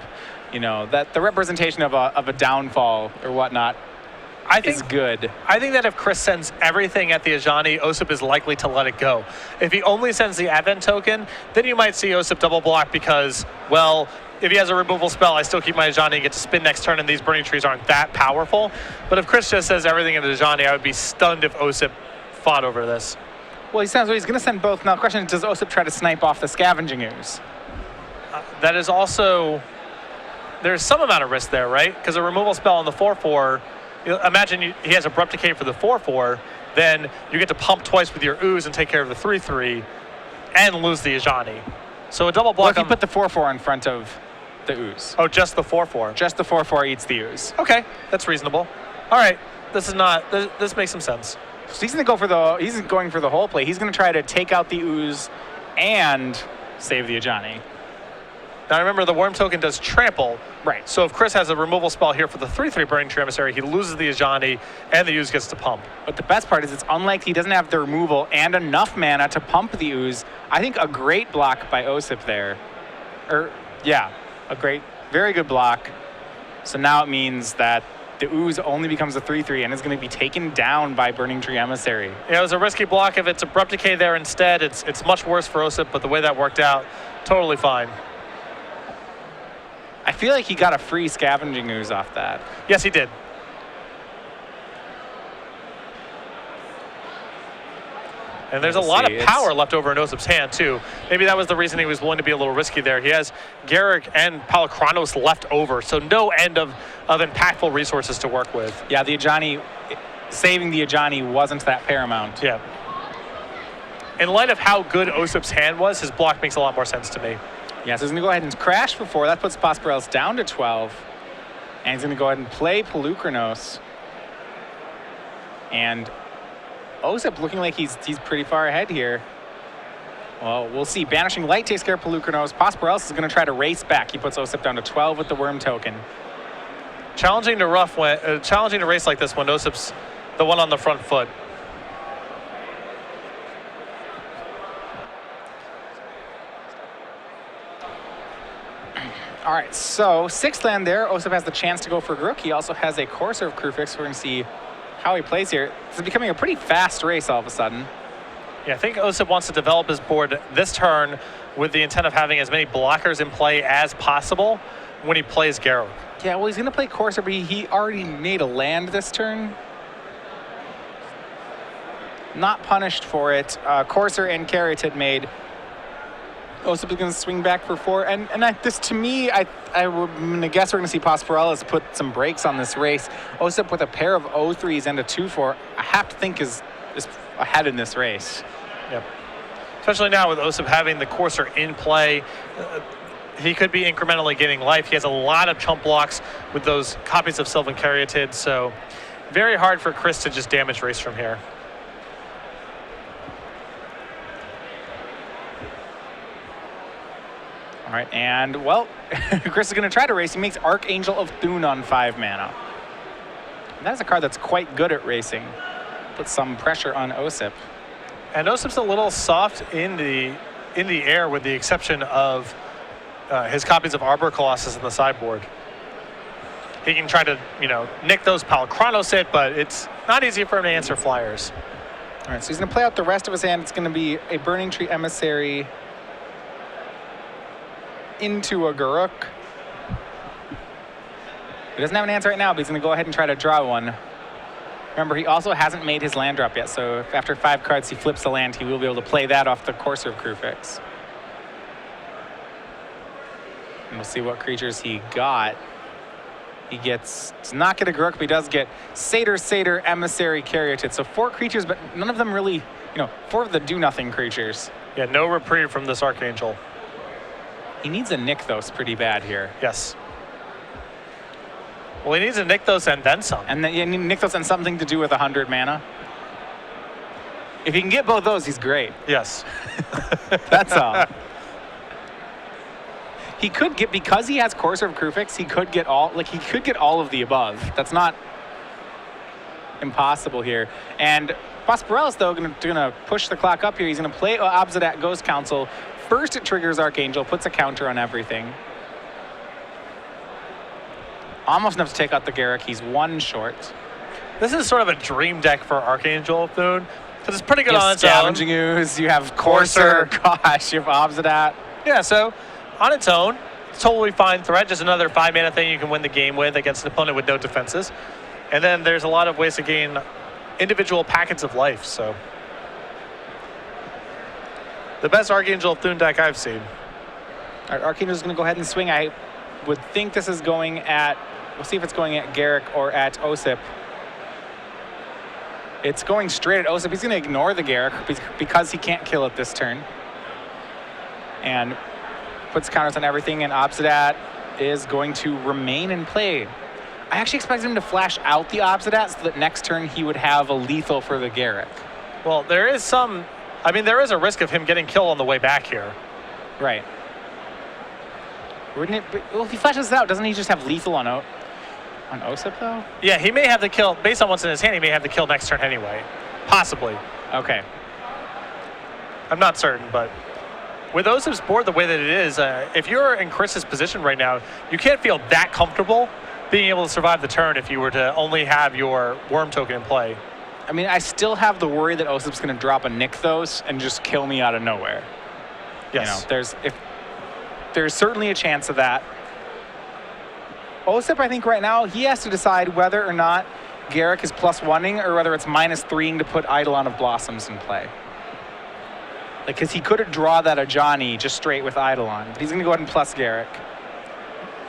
That the representation of a downfall or whatnot is good. I think that if Chris sends everything at the Ajani, Osyp is likely to let it go. If he only sends the Advent token, then you might see Osyp double block because, well, if he has a removal spell, I still keep my Ajani and get to spin next turn, and these Burning Trees aren't that powerful. But if Chris just says everything at the Ajani, I would be stunned if Osyp fought over this. Well, he's going to send both. Now, the question is, does Osyp try to snipe off the Scavenging Ooze? That is also... There's some amount of risk there, right? Because a removal spell on the 4/4, imagine he has Abrupt Decay for the 4/4, then you get to pump twice with your Ooze and take care of the 3/3 and lose the Ajani. So a double block. Well, if you put the 4/4 in front of the Ooze. Oh, just the 4/4. Just the 4/4 eats the Ooze. Okay, that's reasonable. All right, this makes some sense. So he's going for the whole play. He's going to try to take out the Ooze and save the Ajani. Now remember, the Worm token does trample. Right. So if Chris has a removal spell here for the 3/3 Burning Tree Emissary, he loses the Ajani and the Ooze gets to pump. But the best part is it's unlike he doesn't have the removal and enough mana to pump the Ooze. I think a great block by Osyp there. A very good block. So now it means that the ooze only becomes a 3/3 and is going to be taken down by Burning Tree Emissary. Yeah, it was a risky block. If it's Abrupt Decay there instead, it's much worse for Osyp, but the way that worked out, totally fine. I feel like he got a free Scavenging Ooze off that. Yes, he did. And there's a lot of power left over in Osyp's hand, too. Maybe that was the reason he was willing to be a little risky there. He has Garruk and Palakronos left over, so no end of impactful resources to work with. Yeah, the Ajani, saving the Ajani wasn't that paramount. Yeah. In light of how good Osyp's hand was, his block makes a lot more sense to me. Yeah, so he's going to go ahead and crash for 4. That puts Posporelis down to 12. And he's going to go ahead and play Palukronos. And Osyp looking like he's pretty far ahead here. Well, we'll see. Banishing Light takes care of Palukronos. Posporelis is going to try to race back. He puts Osyp down to 12 with the Worm token. Challenging to race like this when Osyp's the one on the front foot. All right, so 6th land there. Osyp has the chance to go for Garruk. He also has a Courser of Kruphix. We're going to see how he plays here. This is becoming a pretty fast race all of a sudden. Yeah, I think Osyp wants to develop his board this turn with the intent of having as many blockers in play as possible when he plays Garruk. Yeah, well, he's going to play Courser, but he already made a land this turn. Not punished for it. Courser and Caryatid made. Osyp is going to swing back for 4. And this, to me, I'm going to guess we're going to see Posporelis put some brakes on this race. Osyp with a pair of 0-3s and a 2-4, I have to think is ahead in this race. Yep. Especially now with Osyp having the Courser in play. He could be incrementally gaining life. He has a lot of chump blocks with those copies of Sylvan Caryatid, so very hard for Chris to just damage race from here. All right, and well, Chris is going to try to race. He makes Archangel of Thune on 5 mana. And that is a card that's quite good at racing. Puts some pressure on Osyp. And Osyp's a little soft in the air, with the exception of his copies of Arbor Colossus in the sideboard. He can try to, nick those Palakronos it, but it's not easy for him to answer flyers. All right, so he's going to play out the rest of his hand. It's going to be a Burning Tree Emissary into a Garruk. He doesn't have an answer right now, but he's going to go ahead and try to draw one. Remember, he also hasn't made his land drop yet, so if after 5 cards he flips a land, he will be able to play that off the Courser of Kruphix. And we'll see what creatures he got. He does not get a Garruk, but he does get Satyr, Emissary, Caryatid. So 4 creatures, but none of them really, 4 of the do-nothing creatures. Yeah, no reprieve from this Archangel. He needs a Nykthos pretty bad here. Yes. Well, he needs a Nykthos and then some. And then Nykthos and something to do with 100 mana. If he can get both those, he's great. Yes. That's all. He could get, because he has Courser of Kruphix, he could get all of the above. That's not impossible here. And Posporelis, though, gonna push the clock up here. He's gonna play Obsidian Ghost Council. First, it triggers Archangel, puts a counter on everything. Almost enough to take out the Garruk. He's 1 short. This is sort of a dream deck for Archangel of Thune, because it's pretty good on its own. Scavenging Ooze, you have Courser, gosh, you have Obsidian. Yeah, so on its own, it's totally fine threat. Just another 5 mana thing you can win the game with against an opponent with no defenses. And then there's a lot of ways to gain individual packets of life, so. The best Archangel of Thune deck I've seen. All right, Archangel's going to go ahead and swing. I would think this is going at, we'll see if it's going at Garruk or at Osyp. It's going straight at Osyp. He's going to ignore the Garruk because he can't kill it this turn. And puts counters on everything, and Obsidian is going to remain in play. I actually expected him to flash out the Obsidian so that next turn he would have a lethal for the Garruk. Well, there is a risk of him getting killed on the way back here. Right. Wouldn't it? Well, if he flashes it out, doesn't he just have lethal on Osyp, though? Yeah, he may have the kill. Based on what's in his hand, he may have the kill next turn anyway. Possibly. Okay. I'm not certain, but with Osyp's board the way that it is, if you're in Chris's position right now, you can't feel that comfortable being able to survive the turn if you were to only have your worm token in play. I mean, I still have the worry that Osyp's going to drop a Nykthos and just kill me out of nowhere. Yes. You know, there's certainly a chance of that. Osyp, I think right now, he has to decide whether or not Garrick is +1ing or whether it's -3ing to put Eidolon of Blossoms in play. Like, because he could draw that Ajani just straight with Eidolon, but he's going to go ahead and plus Garrick.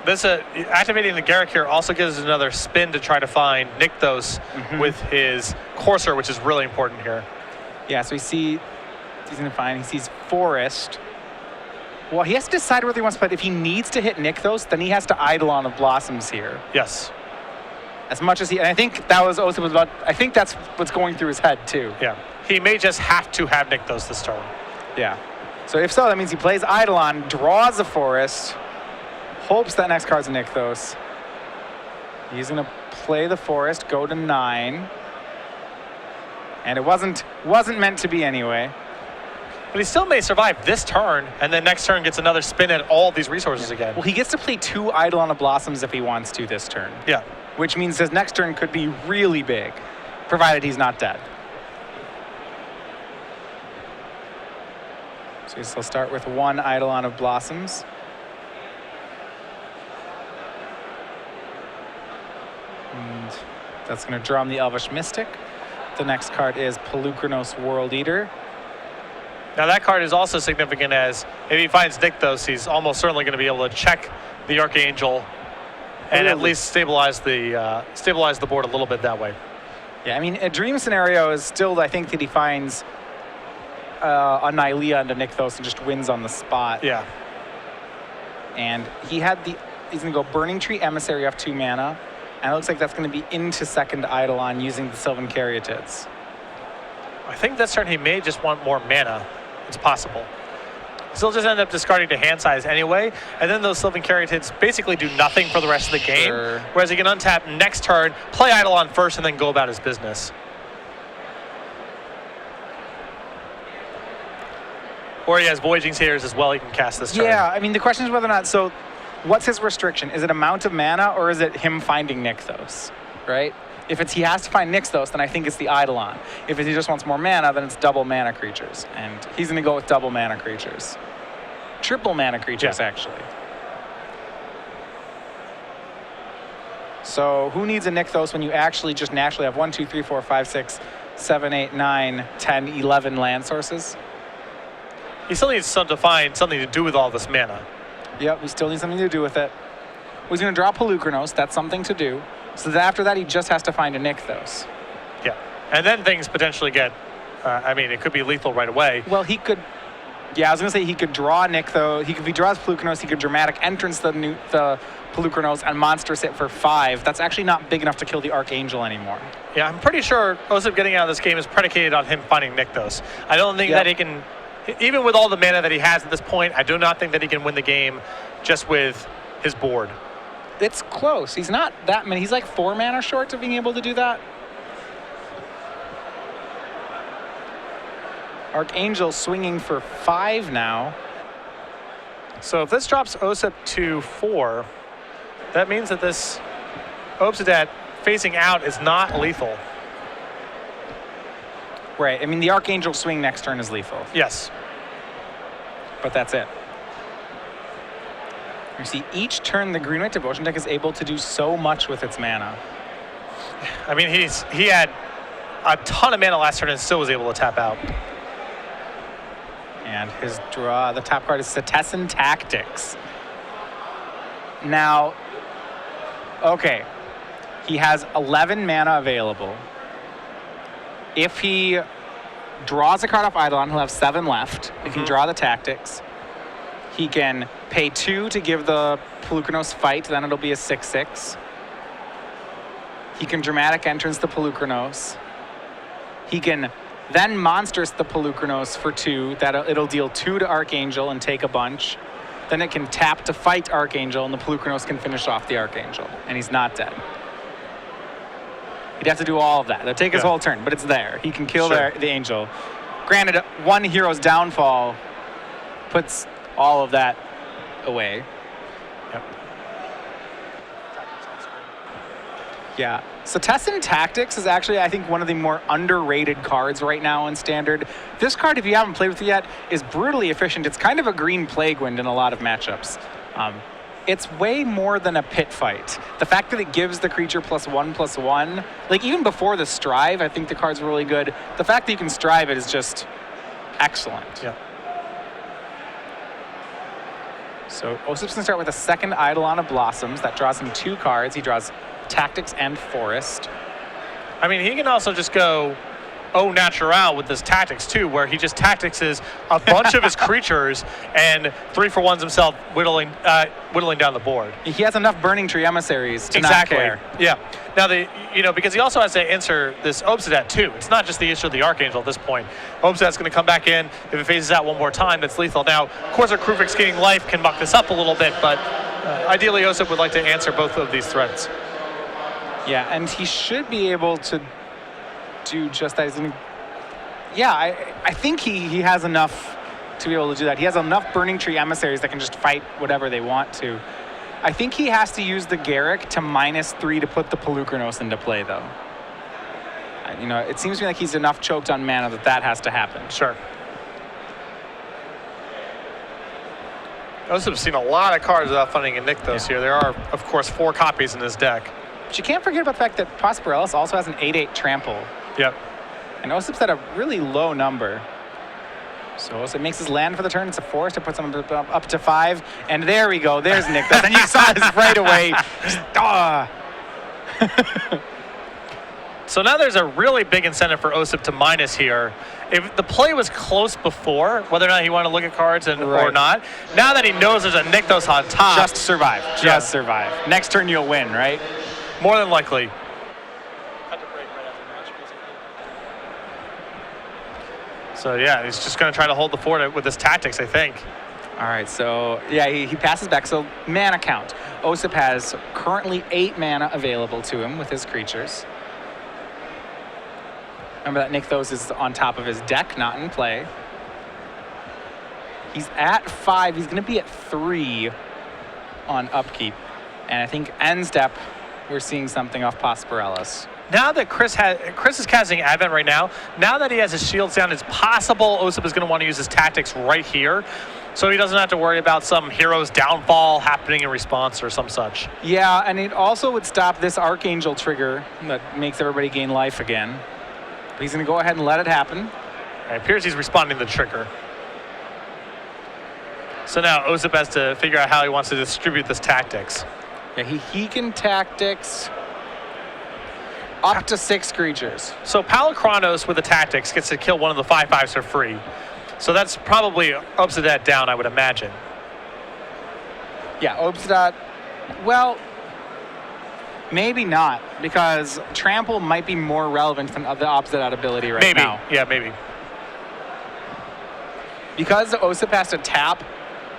This activating the Garrick here also gives us another spin to try to find Nykthos with his Courser, which is really important here. Yeah, so he's going to find, he sees Forest. Well, he has to decide whether he wants to play. If he needs to hit Nykthos, then he has to Eidolon of Blossoms here. Yes. As much as and I think that was Osyp was about, I think that's what's going through his head too. Yeah. He may just have to have Nykthos this turn. Yeah. So if so, that means he plays Eidolon, draws a Forest, hopes that next card's a Nykthos. He's going to play the Forest, go to 9. And it wasn't meant to be anyway. But he still may survive this turn, and then next turn gets another spin at all of these resources again. Well, he gets to play 2 Eidolon of Blossoms if he wants to this turn. Yeah. Which means his next turn could be really big, provided he's not dead. So he'll start with 1 Eidolon of Blossoms. And that's going to draw him the Elvish Mystic. The next card is Pelucranos World Eater. Now that card is also significant as if he finds Nykthos, he's almost certainly going to be able to check the Archangel and at least stabilize the board a little bit that way. Yeah, I mean, a dream scenario is still, I think, that he finds a Nylea into Nykthos and just wins on the spot. Yeah. And he's going to go Burning Tree Emissary off 2 mana, and it looks like that's going to be into second Eidolon using the Sylvan Caryatids. I think this turn he may just want more mana. It's possible. He'll just end up discarding to hand size anyway, and then those Sylvan Caryatids basically do nothing for the rest of the game, Sure. whereas he can untap next turn, play Eidolon first, and then go about his business. Or he has Voyaging Satyrs as well he can cast this turn. Yeah, I mean, the question is whether or not, so what's his restriction? Is it amount of mana, or is it him finding Nykthos, right? If it's he has to find Nykthos, then I think it's the Eidolon. If he just wants more mana, then it's double mana creatures. And he's going to go with double mana creatures. Triple mana creatures, actually. So who needs a Nykthos when you actually just naturally have 1, 2, 3, 4, 5, 6, 7, 8, 9, 10, 11 land sources? He still needs to find something to do with all this mana. Yep, we still need something to do with it. He's going to draw Pelucranos. That's something to do. So that after that, he just has to find a Nykthos. Yeah, and then things potentially get, I mean, it could be lethal right away. Well, he could, yeah, I was going to say he could draw Nykthos. If he draws Pelucranos, he could Dramatic Entrance the Pelucranos and Monstrous it for 5. That's actually not big enough to kill the Archangel anymore. Yeah, I'm pretty sure Osyp getting out of this game is predicated on him finding Nykthos. I don't think that he can, even with all the mana that he has at this point, I do not think that he can win the game just with his board. It's close. He's not that many. He's like 4 mana short of being able to do that. Archangel swinging for 5 now. So if this drops Osyp to 4, that means that this Obsidian facing out is not lethal. Right. I mean, the Archangel swing next turn is lethal. Yes. But that's it. You see, each turn the Green White Devotion deck is able to do so much with its mana. I mean, he had a ton of mana last turn and still was able to tap out. And his draw, the top card is Setessan Tactics. Now, okay, he has 11 mana available. If he draws a card off Eidolon, he'll have 7 left. If you draw the Tactics, he can pay 2 to give the Pelucranos fight, then it'll be a 6/6. He can Dramatic Entrance the Pelucranos. He can then Monstrous the Pelucranos for 2. It'll deal 2 to Archangel and take a bunch. Then it can tap to fight Archangel, and the Pelucranos can finish off the Archangel, and he's not dead. He'd have to do all of that. It'll take his whole turn, but it's there. He can kill the Angel. Granted, one hero's downfall puts all of that away. Yep. Yeah. So Tessin Tactics is actually, I think, one of the more underrated cards right now in Standard. This card, if you haven't played with it yet, is brutally efficient. It's kind of a green Plague Wind in a lot of matchups. It's way more than a pit fight. The fact that it gives the creature +1/+1, like even before the Strive, I think the card's really good. The fact that you can Strive it is just excellent. Yeah. So Osyp's going to start with a second Eidolon of Blossoms. That draws him 2 cards. He draws Tactics and Forest. I mean, he can also just go au natural with this Tactics too, where he just tacticses a bunch of his creatures and 3-for-1s himself, whittling down the board. He has enough Burning Tree Emissaries to not care. Yeah. Now, because he also has to answer this Obsidian too. It's not just the issue of the Archangel at this point. Obsidian's going to come back in. If it phases out one more time, that's lethal. Now, of course, our Krufix gaining life can muck this up a little bit, but ideally, Osyp would like to answer both of these threats. Yeah, and he should be able to do just that. Yeah, I think he has enough to be able to do that. He has enough Burning Tree Emissaries that can just fight whatever they want to. I think he has to use the Garruk to -3 to put the Pelucranos into play, though. It seems to me like he's enough choked on mana that has to happen. Sure. Osyp's seen a lot of cards without funding a Nykthos here. There are, of course, 4 copies in his deck. But you can't forget about the fact that Posporelis also has an 8/8 trample. Yep. And Osyp's at a really low number. So Osyp makes his land for the turn. It's a forest. It puts him up to 5. And there we go. There's Nykthos. And you saw this right away. So now there's a really big incentive for Osyp to minus here. If the play was close before, whether or not he wanted to look at cards or not, now that he knows there's a Nykthos on top. Just survive. Just survive. Next turn you'll win, right? More than likely. So yeah, he's just going to try to hold the fort with his Tactics, I think. All right, so yeah, he passes back. So mana count. Osyp has currently 8 mana available to him with his creatures. Remember that Nykthos is on top of his deck, not in play. He's at 5. He's going to be at 3 on upkeep. And I think end step, we're seeing something off Posporelis. Now that Chris is casting Advent right now, now that he has his shields down, it's possible Osyp is going to want to use his Tactics right here, so he doesn't have to worry about some hero's downfall happening in response or some such. Yeah, and it also would stop this Archangel trigger that makes everybody gain life again. But he's going to go ahead and let it happen. It appears he's responding to the trigger. So now Osyp has to figure out how he wants to distribute this Tactics. Yeah, he can Tactics up to 6 creatures. So Palakronos with the Tactics gets to kill one of the 5/5s for free. So that's probably Obsidian down, I would imagine. Yeah, Obsidian, well, maybe not, because Trample might be more relevant than the Obsidian ability right now. Yeah, maybe. Because Osyp has to tap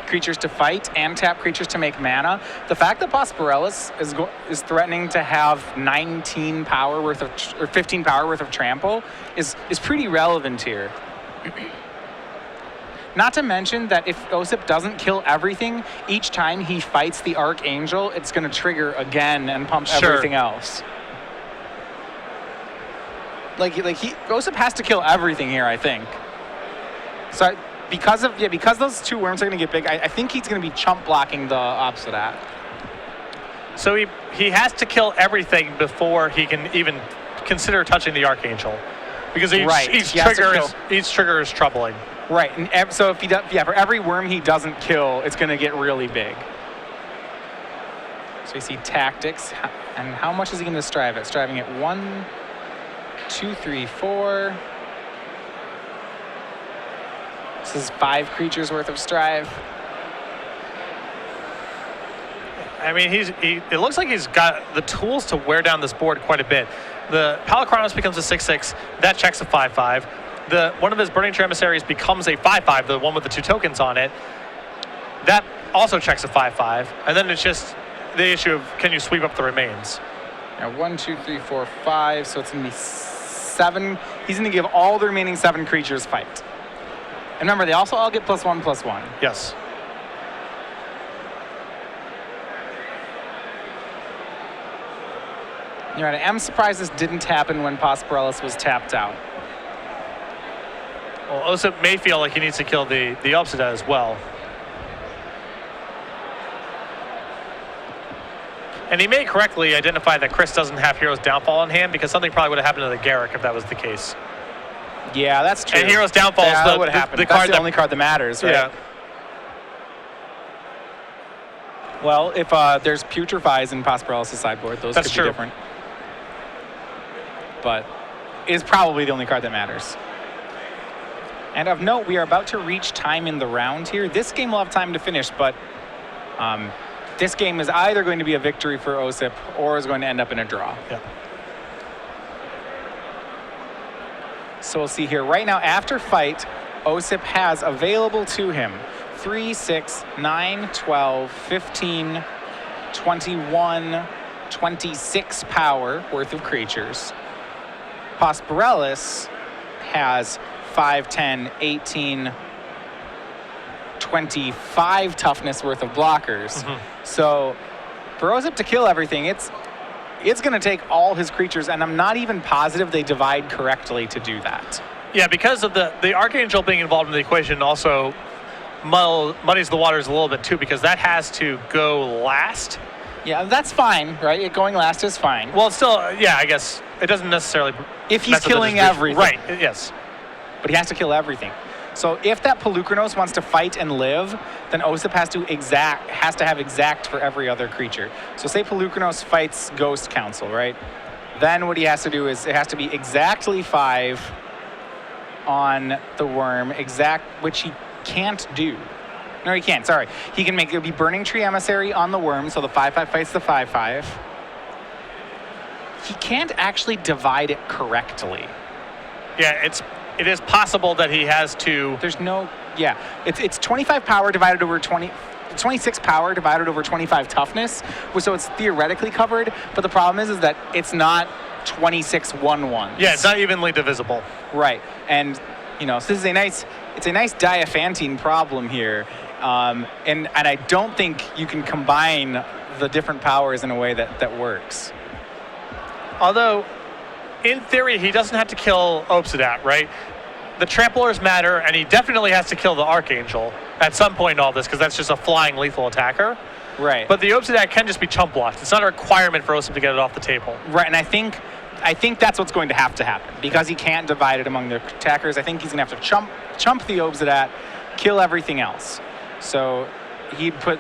creatures to fight and tap creatures to make mana, the fact that Posporelis is threatening to have 19 power worth of, or 15 power worth of trample is pretty relevant here. Not to mention that if Osyp doesn't kill everything, each time he fights the Archangel, it's going to trigger again and pump everything else. Osyp has to kill everything here, I think. So because those 2 worms are going to get big, I think he's going to be chump blocking the Obsidian. So he has to kill everything before he can even consider touching the Archangel, because each trigger is troubling. Right, and so if he does, for every worm he doesn't kill, it's going to get really big. So you see Tactics, and how much is he going to strive at? Striving at 1, 2, 3, 4. This is 5 creatures worth of strive. I mean, it looks like he's got the tools to wear down this board quite a bit. The Palakronos becomes a 6/6. That checks a 5/5. One of his Burning Tree Emissaries becomes a 5/5, the one with the 2 tokens on it. That also checks a 5/5. And then it's just the issue of, can you sweep up the remains? Now 1, 2, 3, 4, 5. So it's going to be 7. He's going to give all the remaining 7 creatures fight. And remember, they also all get +1/+1. Yes. You're right. I'm surprised this didn't happen when Posporelis was tapped out. Well, Osyp may feel like he needs to kill the Osyp as well. And he may correctly identify that Chris doesn't have Hero's Downfall on hand, because something probably would have happened to the Garrick if that was the case. Yeah, that's true. And Hero's Downfall is that would happen. That's the only card that matters, right? Yeah. Well, if there's Putrefies in Posporelis' sideboard, those could be different. But it is probably the only card that matters. And of note, we are about to reach time in the round here. This game will have time to finish, but this game is either going to be a victory for Osyp or is going to end up in a draw. Yeah. So we'll see here. Right now, after fight, Osyp has available to him 3, 6, 9, 12, 15, 21, 26 power worth of creatures. Posporelis has 5, 10, 18, 25 toughness worth of blockers. So for Osyp to kill everything, it's going to take all his creatures, and I'm not even positive they divide correctly to do that. Yeah, because of the Archangel being involved in the equation also muddies the waters a little bit too, because that has to go last. Yeah, that's fine, right? It going last is fine. Well, it's still, yeah, I guess it doesn't necessarily. If he's killing everything. Right, yes. But he has to kill everything. So if that Pelucranos wants to fight and live, then Osyp has to have exact for every other creature. So say Pelucranos fights Ghost Council, right? Then what he has to do is it has to be exactly 5 on the worm, which he can't do. No, he can't. Sorry. He can it'll be Burning Tree Emissary on the worm, so the 5/5 fights the 5/5. He can't actually divide it correctly. Yeah, it is possible that he has to. There's no, yeah. It's 25 power divided over 26 power divided over 25 toughness, so it's theoretically covered. But the problem is that it's not 26 1/1s. Yeah, it's not evenly divisible. Right, and so this is it's a nice Diaphantine problem here, and I don't think you can combine the different powers in a way that works. Although, in theory, he doesn't have to kill Obsidat, right? The Tramplers matter, and he definitely has to kill the Archangel at some point in all this, because that's just a flying lethal attacker. Right. But the Obsidat can just be chump blocked. It's not a requirement for Osyp to get it off the table. Right, and I think that's what's going to happen. Because he can't divide it among the attackers, I think he's going to have to chump the Obsidat, kill everything else. So he'd put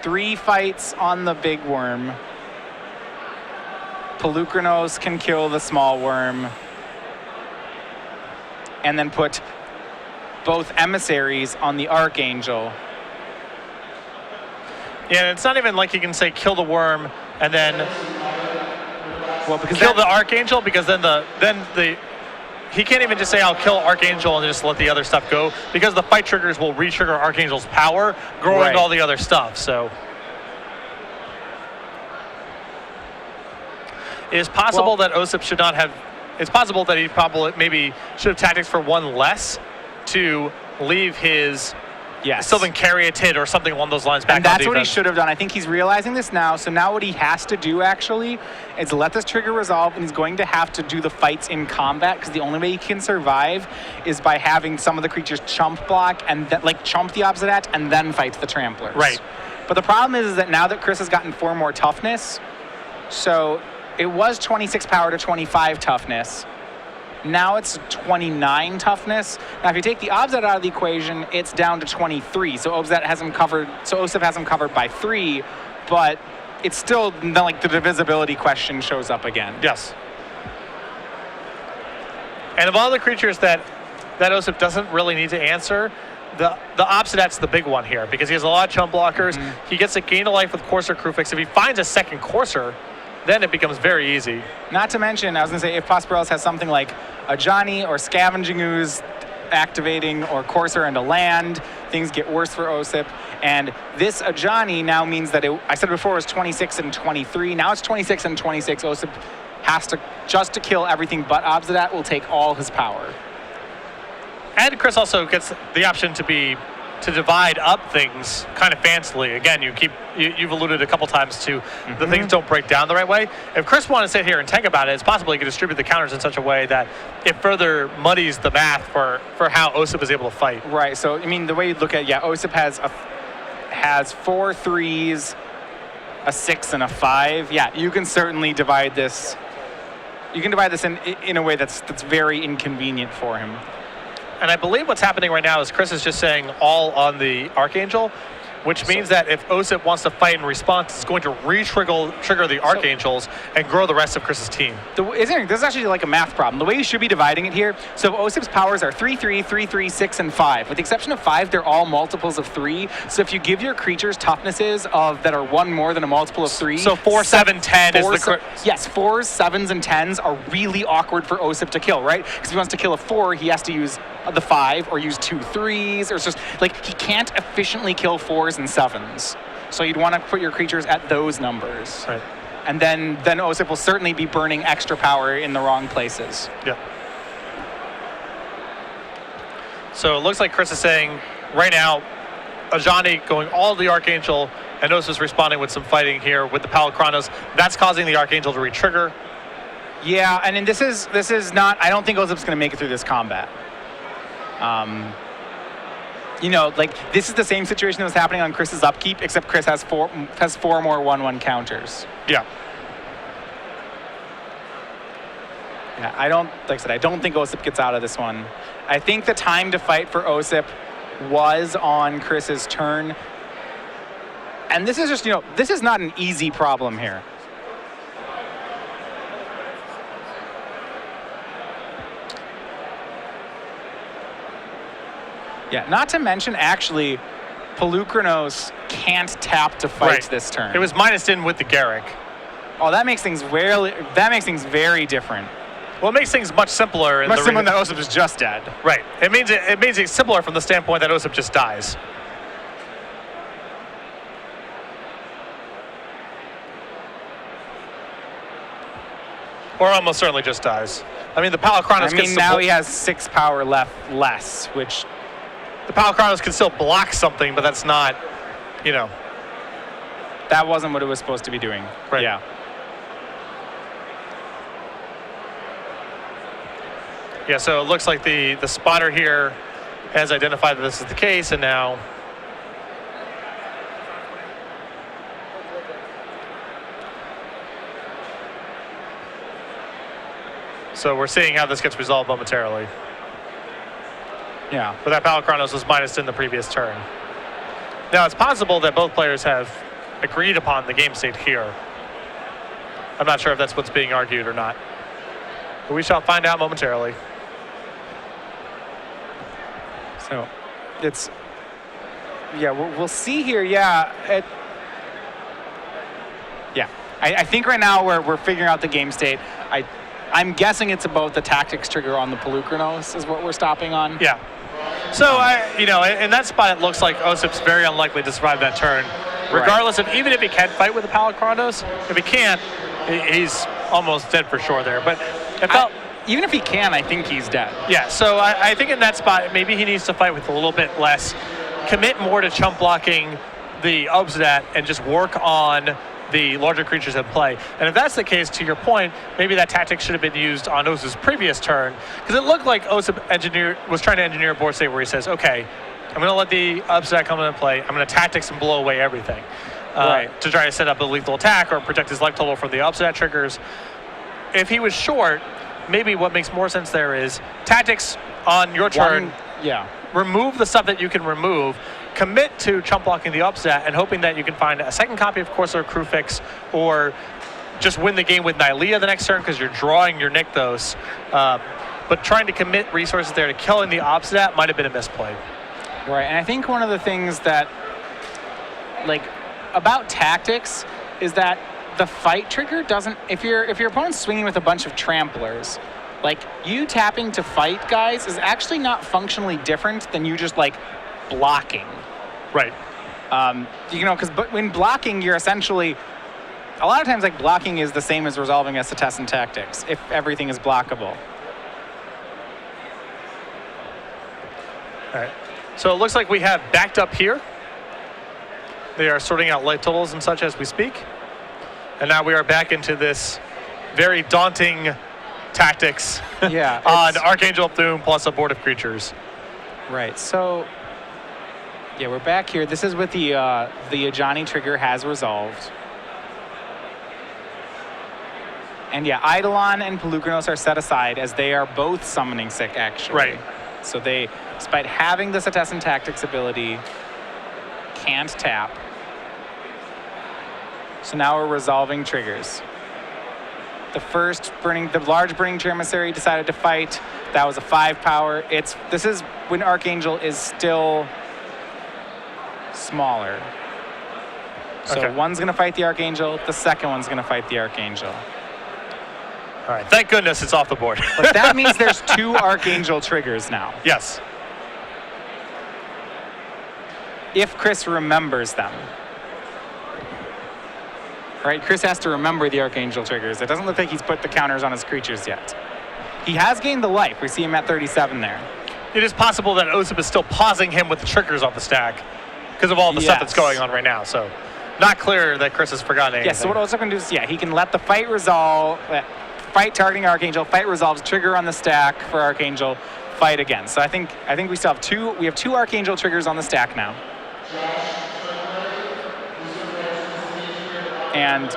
3 fights on the big worm. Pelucranos can kill the small worm. And then put both emissaries on the Archangel. Yeah, it's not even like you can say kill the worm and then because kill the Archangel, because then he can't even just say I'll kill Archangel and just let the other stuff go, because the fight triggers will re-trigger Archangel's power, growing all the other stuff. So it is possible that Osyp should not have. It's possible that he probably maybe should have tactics for 1 less to leave his Sylvan Caryatid or something along those lines back on defense. And that's what he should have done. I think he's realizing this now. So now what he has to do actually is let this trigger resolve, and he's going to have to do the fights in combat, because the only way he can survive is by having some of the creatures chump block and chump the Obsidat and then fight the Tramplers. Right. But the problem is that now that Chris has gotten 4 more toughness, so it was 26 power to 25 toughness. Now it's 29 toughness. Now, if you take the Obsidat out of the equation, it's down to 23. So Osyp has him covered by 3, but it's still the divisibility question shows up again. Yes. And of all the creatures that Osyp doesn't really need to answer, the Obsidat's the big one here, because he has a lot of chump blockers. He gets a gain of life with Courser Crewfix. If he finds a second Courser, then it becomes very easy. Not to mention, I was going to say, if Posporelis has something like a Johnny or Scavenging Ooze activating or Courser into land, things get worse for Osyp. And this Ajani now means that I said before it was 26 and 23. Now it's 26 and 26. Osyp has to, just to kill everything but Obsidat, will take all his power. And Chris also gets the option to be to divide up things kind of fancily. Again, you've alluded a couple times to the things don't break down the right way. If Chris wanted to sit here and think about it, it's possible he could distribute the counters in such a way that it further muddies the math for how Osyp is able to fight. Right. So I mean, the way you look at it, yeah, Osyp has 4 3s, a 6, and a 5. Yeah, you can certainly divide this. You can divide this in a way that's very inconvenient for him. And I believe what's happening right now is Chris is just saying all on the Archangel, which means that if Osyp wants to fight in response, it's going to trigger the Archangels and grow the rest of Chris's team. This is actually like a math problem. The way you should be dividing it here, so Osyp's powers are 3, 3, 3, 3, 6, and 5. With the exception of 5, they're all multiples of 3. So if you give your creatures toughnesses that are 1 more than a multiple of 3. So 4, 7, 10 is the... Yes, 4s, 7s, and 10s are really awkward for Osyp to kill, right? Because if he wants to kill a 4, he has to use the 5 or use 2 3s, or it's just like he can't efficiently kill 4s and 7s. So you'd want to put your creatures at those numbers. Right. And then Osyp will certainly be burning extra power in the wrong places. Yeah. So it looks like Chris is saying right now, Ajani going all the Archangel, and Osyp's responding with some fighting here with the Palakranos. That's causing the Archangel to re-trigger. Yeah, and then this is not. I don't think Osyp's going to make it through this combat. You know, like this is the same situation that was happening on Chris's upkeep, except Chris has four more 1/1 counters. Yeah. Yeah, I don't think Osyp gets out of this one. I think the time to fight for Osyp was on Chris's turn. And this is just, this is not an easy problem here. Yeah, not to mention, actually, Polukranos can't tap to fight this turn. It was minused in with the Garrick. Oh, that makes things very different. Well, it makes things much simpler. Much simpler than Osyp is just dead. Right. It means it's simpler from the standpoint that Osyp just dies. Or almost certainly just dies. I mean, the Palakranos gets now he has 6 power less, which... The Palakranos can still block something, but that's not, That wasn't what it was supposed to be doing. Right. Yeah. Yeah, so it looks like the spotter here has identified that this is the case, and now... So we're seeing how this gets resolved momentarily. Yeah. But that Palakranos was minused in the previous turn. Now, it's possible that both players have agreed upon the game state here. I'm not sure if that's what's being argued or not. But we shall find out momentarily. So, it's... Yeah, we'll see here. Yeah. I think right now we're figuring out the game state. I'm guessing it's about the tactics trigger on the Polukranos is what we're stopping on. Yeah. So, in that spot, it looks like Osyp's very unlikely to survive that turn. Regardless of, even if he can fight with the Palakranos, if he can't, he's almost dead for sure there. But even if he can, I think he's dead. Yeah, so I think in that spot, maybe he needs to fight with a little bit less. Commit more to chump blocking the Obsidat and just work on the larger creatures in play. And if that's the case, to your point, maybe that tactic should have been used on Osyp's previous turn, because it looked like Osyp was trying to engineer a board state where he says, okay, I'm going to let the Obsidat come into play. I'm going to tactics and blow away everything to try to set up a lethal attack or protect his life total from the Obsidat triggers. If he was short, maybe what makes more sense there is tactics on your turn. Remove the stuff that you can remove. Commit to chump blocking the Obsidat and hoping that you can find a second copy of Corsair Crewfix or just win the game with Nylea the next turn because you're drawing your Nykthos. But trying to commit resources there to killing the Obsidat might have been a misplay. Right, and I think one of the things that, about tactics is that the fight trigger doesn't, if your opponent's swinging with a bunch of tramplers, you tapping to fight guys is actually not functionally different than you just blocking. Right. Because when blocking, you're essentially, a lot of times blocking is the same as resolving Estetess and tactics if everything is blockable. All right. So it looks like we have backed up here. They are sorting out light totals and such as we speak. And now we are back into this very daunting tactics Yeah, on Archangel of Doom plus a board of creatures. Right. So, yeah, we're back here. This is with the Ajani trigger has resolved. And yeah, Eidolon and Pelucranos are set aside as they are both summoning sick, actually. Right. So they, despite having the Setessan Tactics ability, can't tap. So now we're resolving triggers. The large Burning Emissary decided to fight. That was a 5 power. This is when Archangel is still smaller. So Okay. one's gonna fight the Archangel, the second one's gonna fight the Archangel. All right, thank goodness it's off the board. But that means there's 2 Archangel triggers now. Yes. If Chris remembers them. Right, Chris has to remember the Archangel triggers. It doesn't look like he's put the counters on his creatures yet. He has gained the life. We see him at 37 there. It is possible that Osyp is still pausing him with the triggers on the stack because of all the stuff that's going on right now. So not clear that Chris has forgotten anything. Yeah, so what Osyp can do is, he can let the fight resolve, fight targeting Archangel, fight resolves, trigger on the stack for Archangel, fight again. So I think we still have we have 2 Archangel triggers on the stack now. And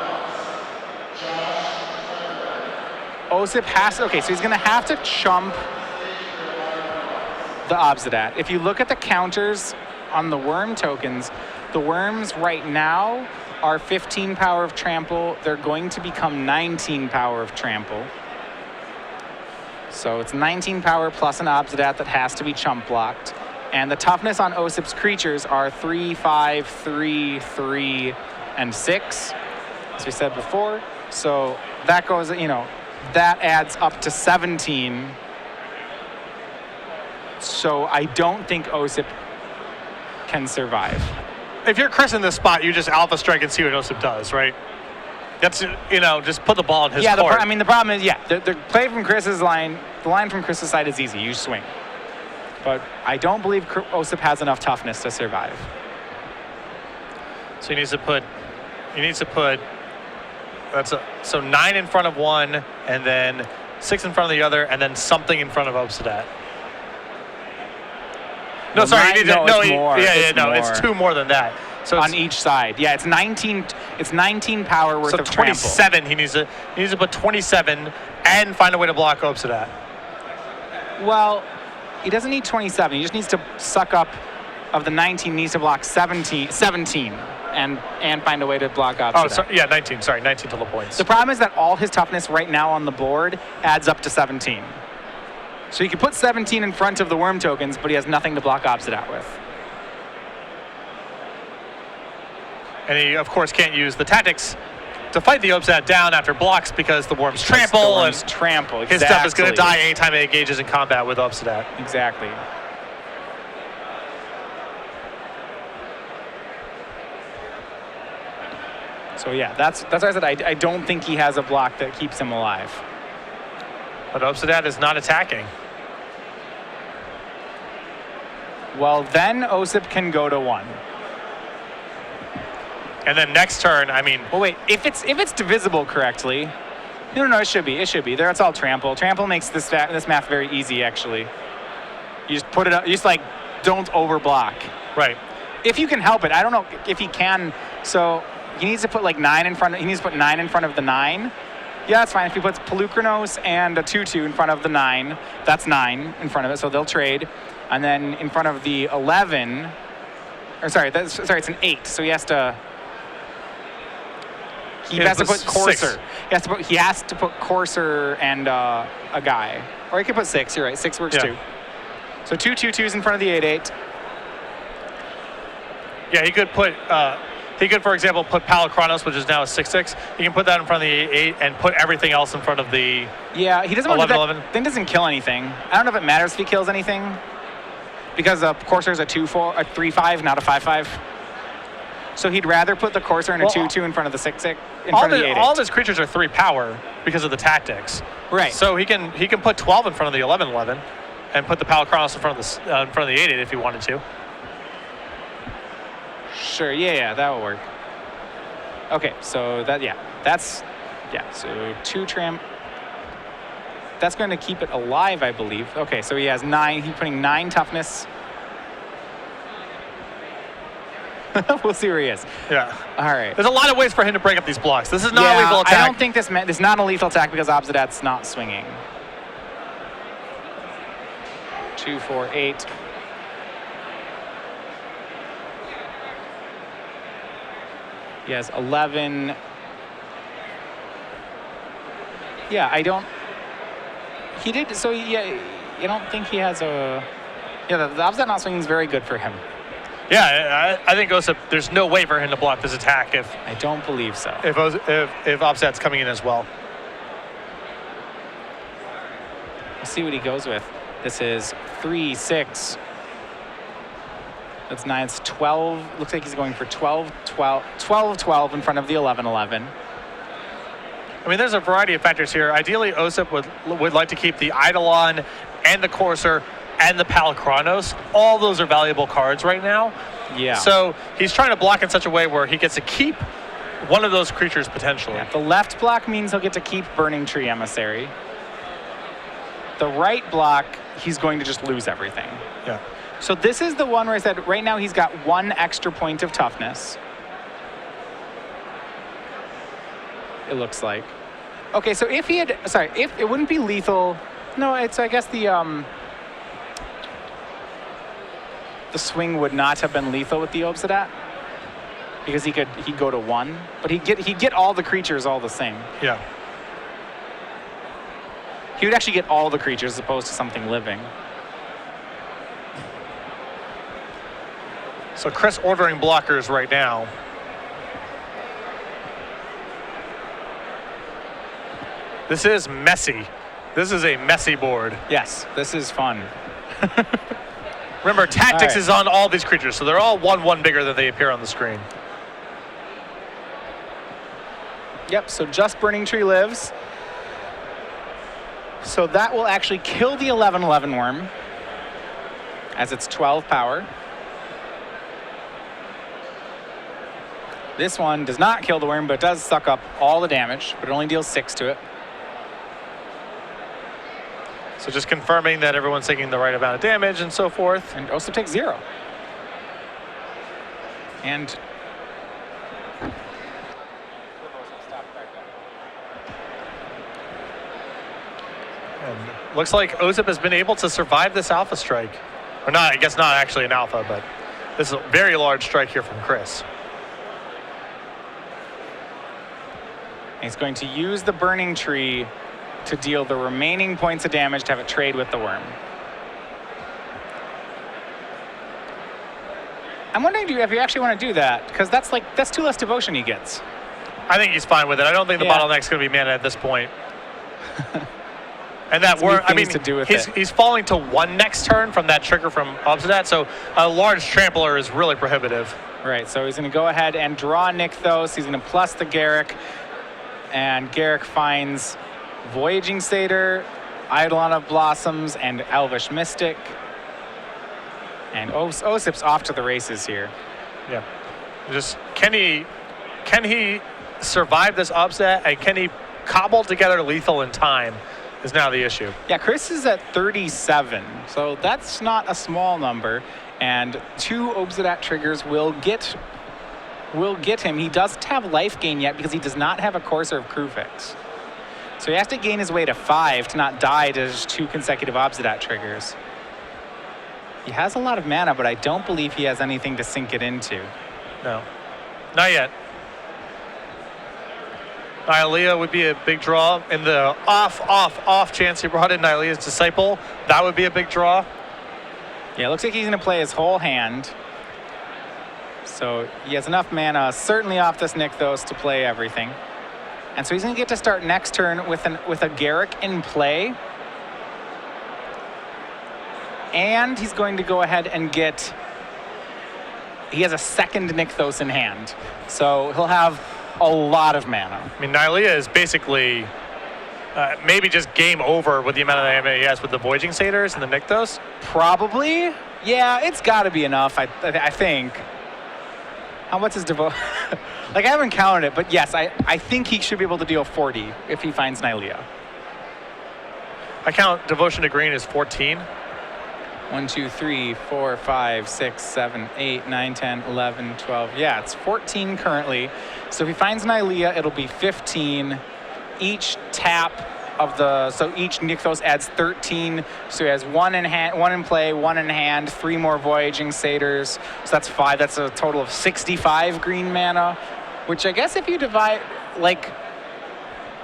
Osyp has, okay, so he's going to have to chump the Obsidat. If you look at the counters on the worm tokens, the worms right now are 15 power of trample. They're going to become 19 power of trample. So it's 19 power plus an Obsidat that has to be chump blocked. And the toughness on Osyp's creatures are 3, 5, 3, 3, and 6, as we said before. So that goes, that adds up to 17. So I don't think Osyp can survive. If you're Chris in this spot, you just alpha strike and see what Osyp does, right? That's, just put the ball in his court. The problem is, the play from Chris's line, the line from Chris's side is easy. You swing. But I don't believe Osyp has enough toughness to survive. So he needs to put so 9 in front of one, and then 6 in front of the other, and then something in front of Obsidat. No, Well, sorry, it's more. It's 2 more than that. So On each side. Yeah, it's 19 power worth so of trample. 27. He needs to put 27 and find a way to block Obsidat. Well, he doesn't need 27. He just needs to suck up of the 19, needs to block 17 and find a way to block Obsidat. 19. Sorry, 19 total points. The problem is that all his toughness right now on the board adds up to 17. So he can put 17 in front of the worm tokens, but he has nothing to block Obsidat with. And he, of course, can't use the tactics to fight the Obsidat down after blocks because the worms trample. His stuff is going to die anytime it engages in combat with Obsidat. Exactly. So yeah, that's why I said I don't think he has a block that keeps him alive. But Obsidat is not attacking. Well, then Osyp can go to 1. And then next turn, Well, wait. If it's divisible correctly, no, it should be. It should be. There, it's all trample. Trample makes this math very easy, actually. You just put it up. You just don't overblock. Right. If you can help it, I don't know if he can. So he needs to put 9 in front. He needs to put 9 in front of the 9. Yeah, that's fine. If he puts Pelucranos and a 2/2 in front of the 9, that's 9 in front of it. So they'll trade, and then in front of the 11. It's an 8. So he has to. He has to put Courser. 6. He has to put Courser and a guy. Or he could put 6. You're right. 6 works too. So 2 2/2s in front of the 8/8. Yeah, he could put. He could, for example, put Pelucranos, which is now a 6/6. He can put that in front of the 8 and put everything else in front of the. Yeah, he doesn't want to do that. 11. Thing doesn't kill anything. I don't know if it matters if he kills anything, because Courser is a 2/4, a 3/5, not a 5/5. So he'd rather put the Courser and a 2/2 in front of the 6/6 in front of the 8/8. All of his creatures are 3 power because of the tactics. Right. So he can put 12 in front of the 11/11. and put the Palacronos in front of the 8/8 if he wanted to. Sure, yeah, that will work. Okay, so so 2 tramp. That's going to keep it alive, I believe. Okay, so he has 9. He's putting 9 toughness. We'll see where he is. Yeah. All right. There's a lot of ways for him to break up these blocks. This is not a lethal attack. I don't think this is not a lethal attack because Obsidat's not swinging. 2, 4, 8. He has 11. Yeah, I don't. He did. So yeah, I don't think he has a. Yeah, the Obsidat not swinging is very good for him. Yeah, I think Osyp, there's no way for him to block this attack if. I don't believe so. If Obsidat's coming in as well. We'll see what he goes with. This is 3, 6. That's 9. It's 12. Looks like he's going for 12, 12, 12, 12 in front of the 11, 11. I mean, there's a variety of factors here. Ideally, Osyp would like to keep the Eidolon and the Courser and the Palacronos. All those are valuable cards right now. Yeah. So he's trying to block in such a way where he gets to keep one of those creatures potentially. Yeah, the left block means he'll get to keep Burning Tree Emissary. The right block, he's going to just lose everything. Yeah. So this is the one where I said right now he's got 1 extra point of toughness. It looks like. Okay, so if he had, if it wouldn't be lethal. No, it's, I guess the swing would not have been lethal with the Obsidat because he'd go to 1, but he'd get all the creatures all the same. Yeah. He would actually get all the creatures as opposed to something living. So Chris ordering blockers right now. This is messy. This is a messy board. Yes, this is fun. Remember, tactics is on all these creatures, so they're all 1/1 bigger than they appear on the screen. Yep, so just Burning Tree lives. So that will actually kill the 11/11 worm as it's 12 power. This one does not kill the worm, but it does suck up all the damage, but it only deals 6 to it. So just confirming that everyone's taking the right amount of damage and so forth. And Osyp takes 0. And looks like Osyp has been able to survive this alpha strike. Or not, I guess not actually an alpha, but this is a very large strike here from Chris. he's going to use the Burning Tree to deal the remaining points of damage to have it trade with the worm. I'm wondering if you actually want to do that, because that's 2 less devotion he gets. I think he's fine with it. I don't think the bottleneck's going to be mana at this point. And that worm, I mean, he's falling to 1 next turn from that trigger from Obsidat, so a large trampler is really prohibitive. Right, so he's going to go ahead and draw Nykthos. He's going to plus the Garruk, and Garruk finds Voyaging Satyr, Eidolon of Blossoms, and Elvish Mystic. And Osyp's off to the races here. Yeah. Just can he survive this Obsidat, and can he cobble together lethal in time is now the issue. Yeah, Chris is at 37, so that's not a small number. And 2 Obsidat triggers will get him. He doesn't have life gain yet because he does not have a Courser of Krufix. So he has to gain his way to 5 to not die to just 2 consecutive Obsidat triggers. He has a lot of mana, but I don't believe he has anything to sink it into. No, not yet. Nylea would be a big draw. In the off chance he brought in Nylea's Disciple, that would be a big draw. Yeah, it looks like he's going to play his whole hand. So he has enough mana, certainly off this Nykthos, to play everything. And so he's going to get to start next turn with a Garruk in play. And he's going to go ahead and he has a second Nykthos in hand. So he'll have a lot of mana. I mean, Nylea is basically maybe just game over with the amount of mana he has with the Voyaging Satyrs and the Nykthos? Probably. Yeah, it's got to be enough, I think. What's his devotion? Like, I haven't counted it, but yes, I think he should be able to deal 40 if he finds Nylea. I count Devotion to Green as 14. 1, 2, 3, 4, 5, 6, 7, 8, 9, 10, 11, 12. Yeah, it's 14 currently. So if he finds Nylea, it'll be 15. Each tap of so each Nykthos adds 13. So he has 1 in hand, 1 in play, 1 in hand, 3 more Voyaging Satyrs. So that's 5. That's a total of 65 green mana, which I guess if you divide,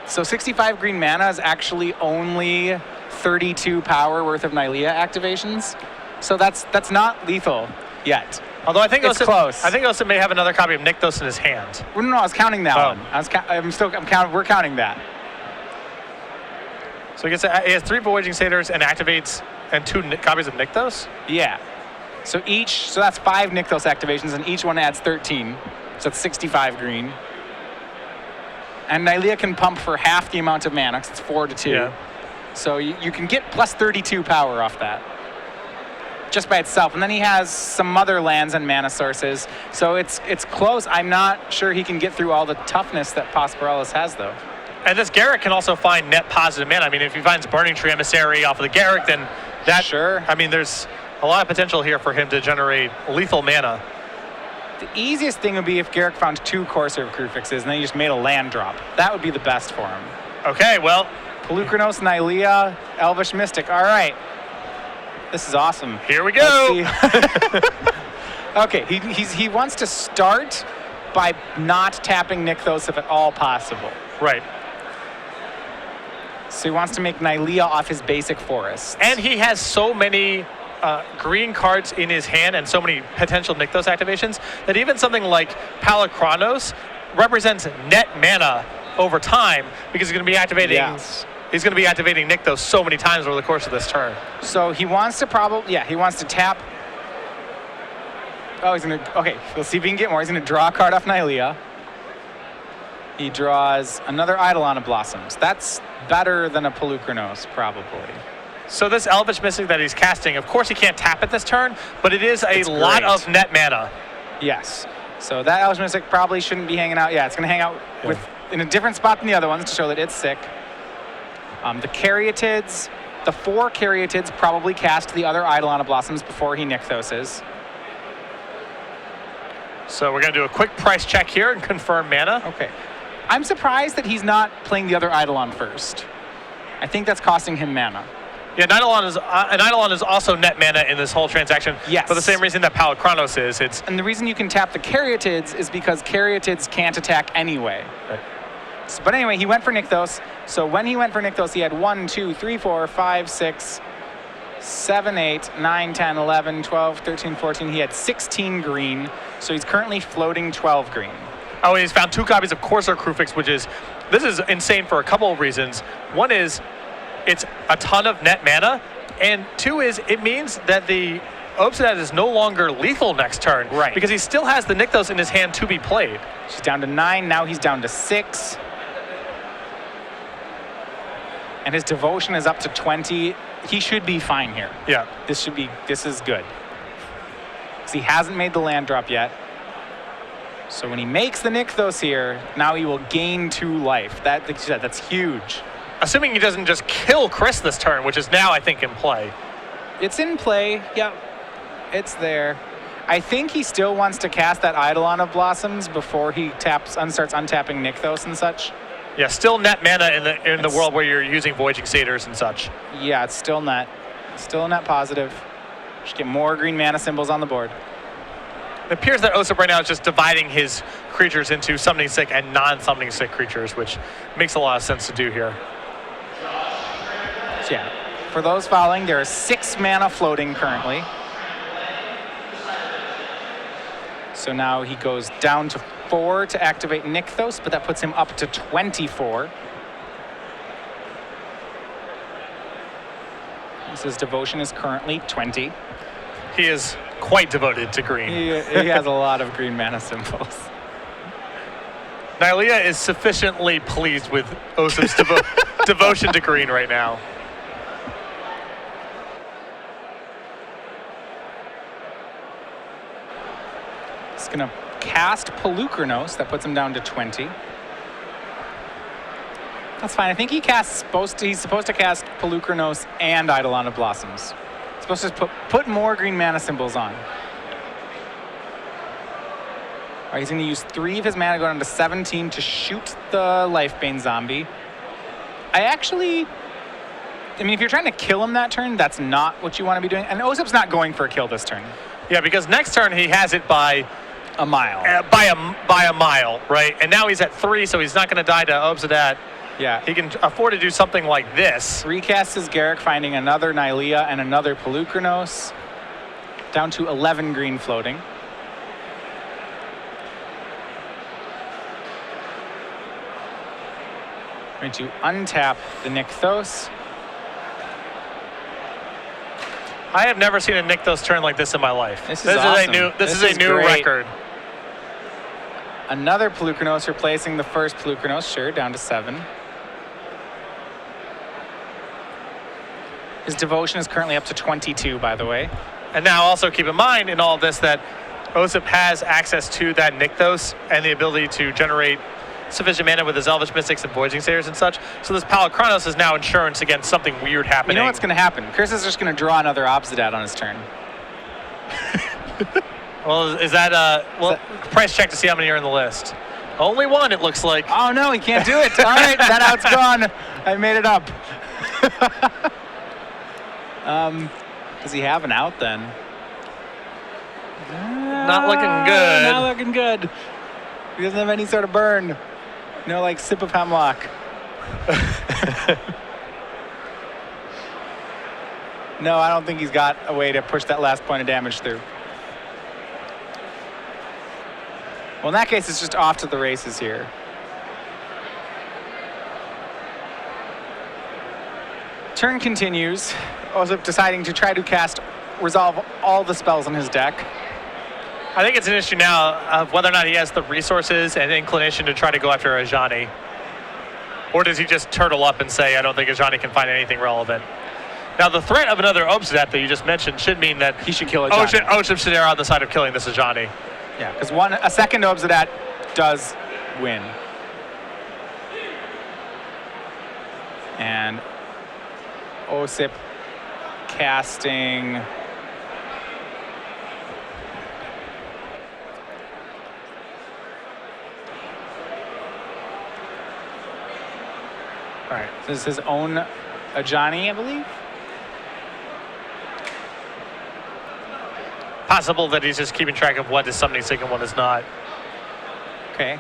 so 65 green mana is actually only 32 power worth of Nylea activations. So that's not lethal yet. Although I think it's close. I think Osyp may have another copy of Nykthos in his hand. Well, no, I was counting that one. We're counting that. So he has 3 Voyaging Satyrs and activates and 2 copies of Nykthos? Yeah. So that's 5 Nykthos activations, and each one adds 13. So that's 65 green. And Nylea can pump for half the amount of mana, because it's 4 to 2. Yeah. So you can get plus 32 power off that, just by itself. And then he has some other lands and mana sources. So it's close. I'm not sure he can get through all the toughness that Posporelis has, though. And this Garrett can also find net positive mana. I mean, if he finds Burning Tree Emissary off of the Garrett, then that... Sure. I mean, there's a lot of potential here for him to generate lethal mana. The easiest thing would be if Garrett found 2 Corsair Crucifixes and then he just made a land drop. That would be the best for him. Okay, well... Pelucranos, Nylea, Elvish Mystic. All right. This is awesome. Here we go. Okay, he wants to start by not tapping Nykthos if at all possible. Right. So he wants to make Nylea off his basic forest. And he has so many green cards in his hand and so many potential Nykthos activations that even something like Palikronos represents net mana over time because he's going to be activating. Yes. He's going to be activating Nykthos so many times over the course of this turn. So he wants to he wants to tap. Oh, okay, let's see if he can get more. He's going to draw a card off Nylea. He draws another Eidolon of Blossoms. That's better than a Pelucranos, probably. So this Elvish Mystic that he's casting, of course he can't tap it this turn, but it is a lot of net mana. Yes. So that Elvish Mystic probably shouldn't be hanging out. Yeah, it's going to hang out in a different spot than the other ones to show that it's sick. The Caryatids, the 4 Caryatids probably cast the other Eidolon of Blossoms before he Nykthoses. So we're going to do a quick price check here and confirm mana. Okay. I'm surprised that he's not playing the other Eidolon first. I think that's costing him mana. Yeah, an Eidolon is also net mana in this whole transaction. Yes. For the same reason that Palikronos is. And the reason you can tap the Caryatids is because Caryatids can't attack anyway. Right. But anyway, he went for Nykthos. So when he went for Nykthos, he had 1, 2, 3, 4, 5, 6, 7, 8, 9, 10, 11, 12, 13, 14. He had 16 green. So he's currently floating 12 green. Oh, and he's found 2 copies of Corsair Crucifix, this is insane for a couple of reasons. One is it's a ton of net mana, and 2 is it means that the Osyp is no longer lethal next turn. Right. Because he still has the Nykthos in his hand to be played. He's down to 9, now he's down to 6. And his devotion is up to 20. He should be fine here. Yeah. This is good. Because he hasn't made the land drop yet. So when he makes the Nykthos here, now he will gain 2 life. Like you said, that's huge. Assuming he doesn't just kill Chris this turn, which is now, I think, in play. It's in play. Yep. It's there. I think he still wants to cast that Eidolon of Blossoms before he starts untapping Nykthos and such. Yeah, still net mana in the world where you're using Voyaging Satyrs and such. Yeah, it's still net. Still net positive. Just get more green mana symbols on the board. It appears that Osyp right now is just dividing his creatures into summoning sick and non-summoning sick creatures, which makes a lot of sense to do here. So yeah, for those following, there are 6 mana floating currently. So now he goes down to 4 to activate Nykthos, but that puts him up to 24. His devotion is currently 20. He is quite devoted to green. He has a lot of green mana symbols. Nylea is sufficiently pleased with Osyp's devotion to green right now. He's going to cast Pelucranos. That puts him down to 20. That's fine. I think he's supposed to cast Pelucranos and Eidolon of Blossoms. He's supposed to put more green mana symbols on. All right, he's going to use 3 of his mana, go down to 17 to shoot the Lifebane zombie. I mean, if you're trying to kill him that turn, that's not what you want to be doing. And Osyp's not going for a kill this turn. Yeah, because next turn he has it by a mile. By a mile, right? And now he's at 3, so he's not going to die to Obsidat. Yeah. He can afford to do something like this. Recast his Garruk, finding another Nylea and another Pelucranos. Down to 11 green floating. Going to untap the Nykthos. I have never seen a Nykthos turn like this in my life. This is awesome. This is a new record. Another Pelucranos replacing the first Pelucranos, sure, down to 7. His devotion is currently up to 22, by the way. And now also keep in mind in all of this that Osyp has access to that Nykthos and the ability to generate sufficient mana with his Elvish Mystics and Voyaging Satyrs and such. So this Pelucranos is now insurance against something weird happening. You know what's going to happen? Chris is just going to draw another Obsidat on his turn. Well, is that price check to see how many are in the list? Only 1, it looks like. Oh, no, he can't do it. All right, that out's gone. I made it up. Does he have an out then? Not looking good. Not looking good. He doesn't have any sort of burn. No, like, sip of hemlock. No, I don't think he's got a way to push that last point of damage through. Well, in that case, it's just off to the races here. Turn continues. Osyp deciding to try to resolve all the spells in his deck. I think it's an issue now of whether or not he has the resources and inclination to try to go after Ajani. Or does he just turtle up and say, I don't think Ajani can find anything relevant? Now, the threat of another Obsidat that you just mentioned should mean that he should kill Ajani. Osyp should err on the side of killing this Ajani. Yeah, because a second Obsidat does win. And Osyp casting... All right, this is his own Ajani, I believe. Possible that he's just keeping track of what is summoning sync and what is not. Okay.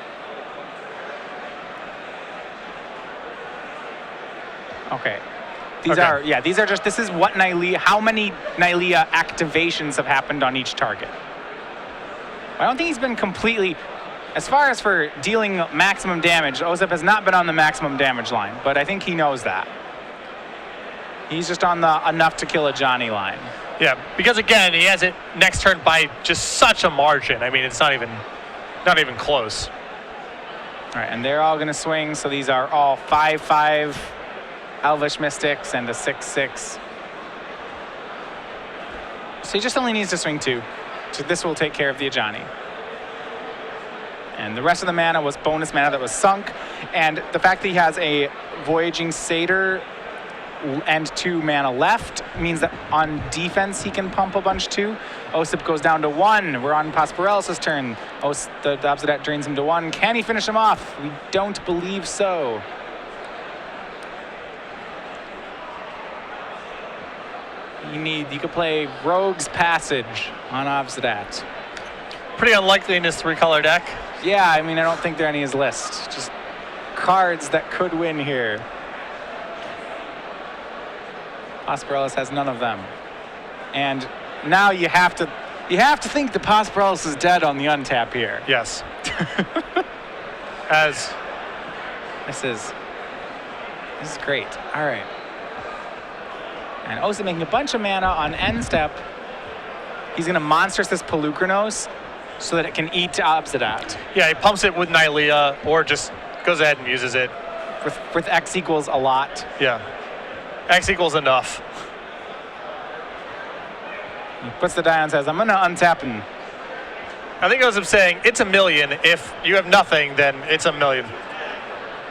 Okay. This is what how many Nylea activations have happened on each target. I don't think he's been completely, as far as for dealing maximum damage, Osyp has not been on the maximum damage line, but I think he knows that. He's just on the enough to kill a Johnny line. Yeah, because again, he has it next turn by just such a margin. I mean, it's not even close. All right, and they're all going to swing, so these are all 5/5 Elvish Mystics and a 6/6. So he just only needs to swing 2. So this will take care of the Ajani. And the rest of the mana was bonus mana that was sunk. And the fact that he has a Voyaging Satyr and 2 mana left means that on defense he can pump a bunch too. Osyp goes down to 1. We're on Posporelis' turn. The Obsidat drains him to 1. Can he finish him off? We don't believe so. You could play Rogue's Passage on Obsidat. Pretty unlikely in his 3-color deck. Yeah, I mean, I don't think they're on his list. Just cards that could win here. Posporelis has none of them. And now you have to think the Posporelis is dead on the untap here. Yes. This is great. All right. And Osyp making a bunch of mana on end step. He's going to monstrous this Pelucranos. so that it can eat Obsidat. Yeah, he pumps it with Nylea or just goes ahead and uses it. With X equals a lot. Yeah. X equals enough. He puts the die on, says, I'm going to untap and... I think Osyp saying it's a million. If you have nothing, then it's a million.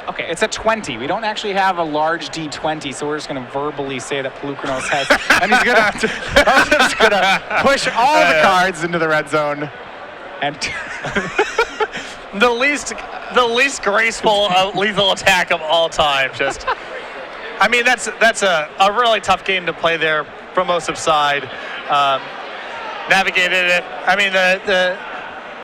Okay, it's a 20. We don't actually have a large D20, so we're just going to verbally say that Pelukrinos has... and he's going to push all the cards into the red zone. And... the least graceful lethal attack of all time. Just, I mean, that's a really tough game to play there from Osyp's side. Navigated it. I mean,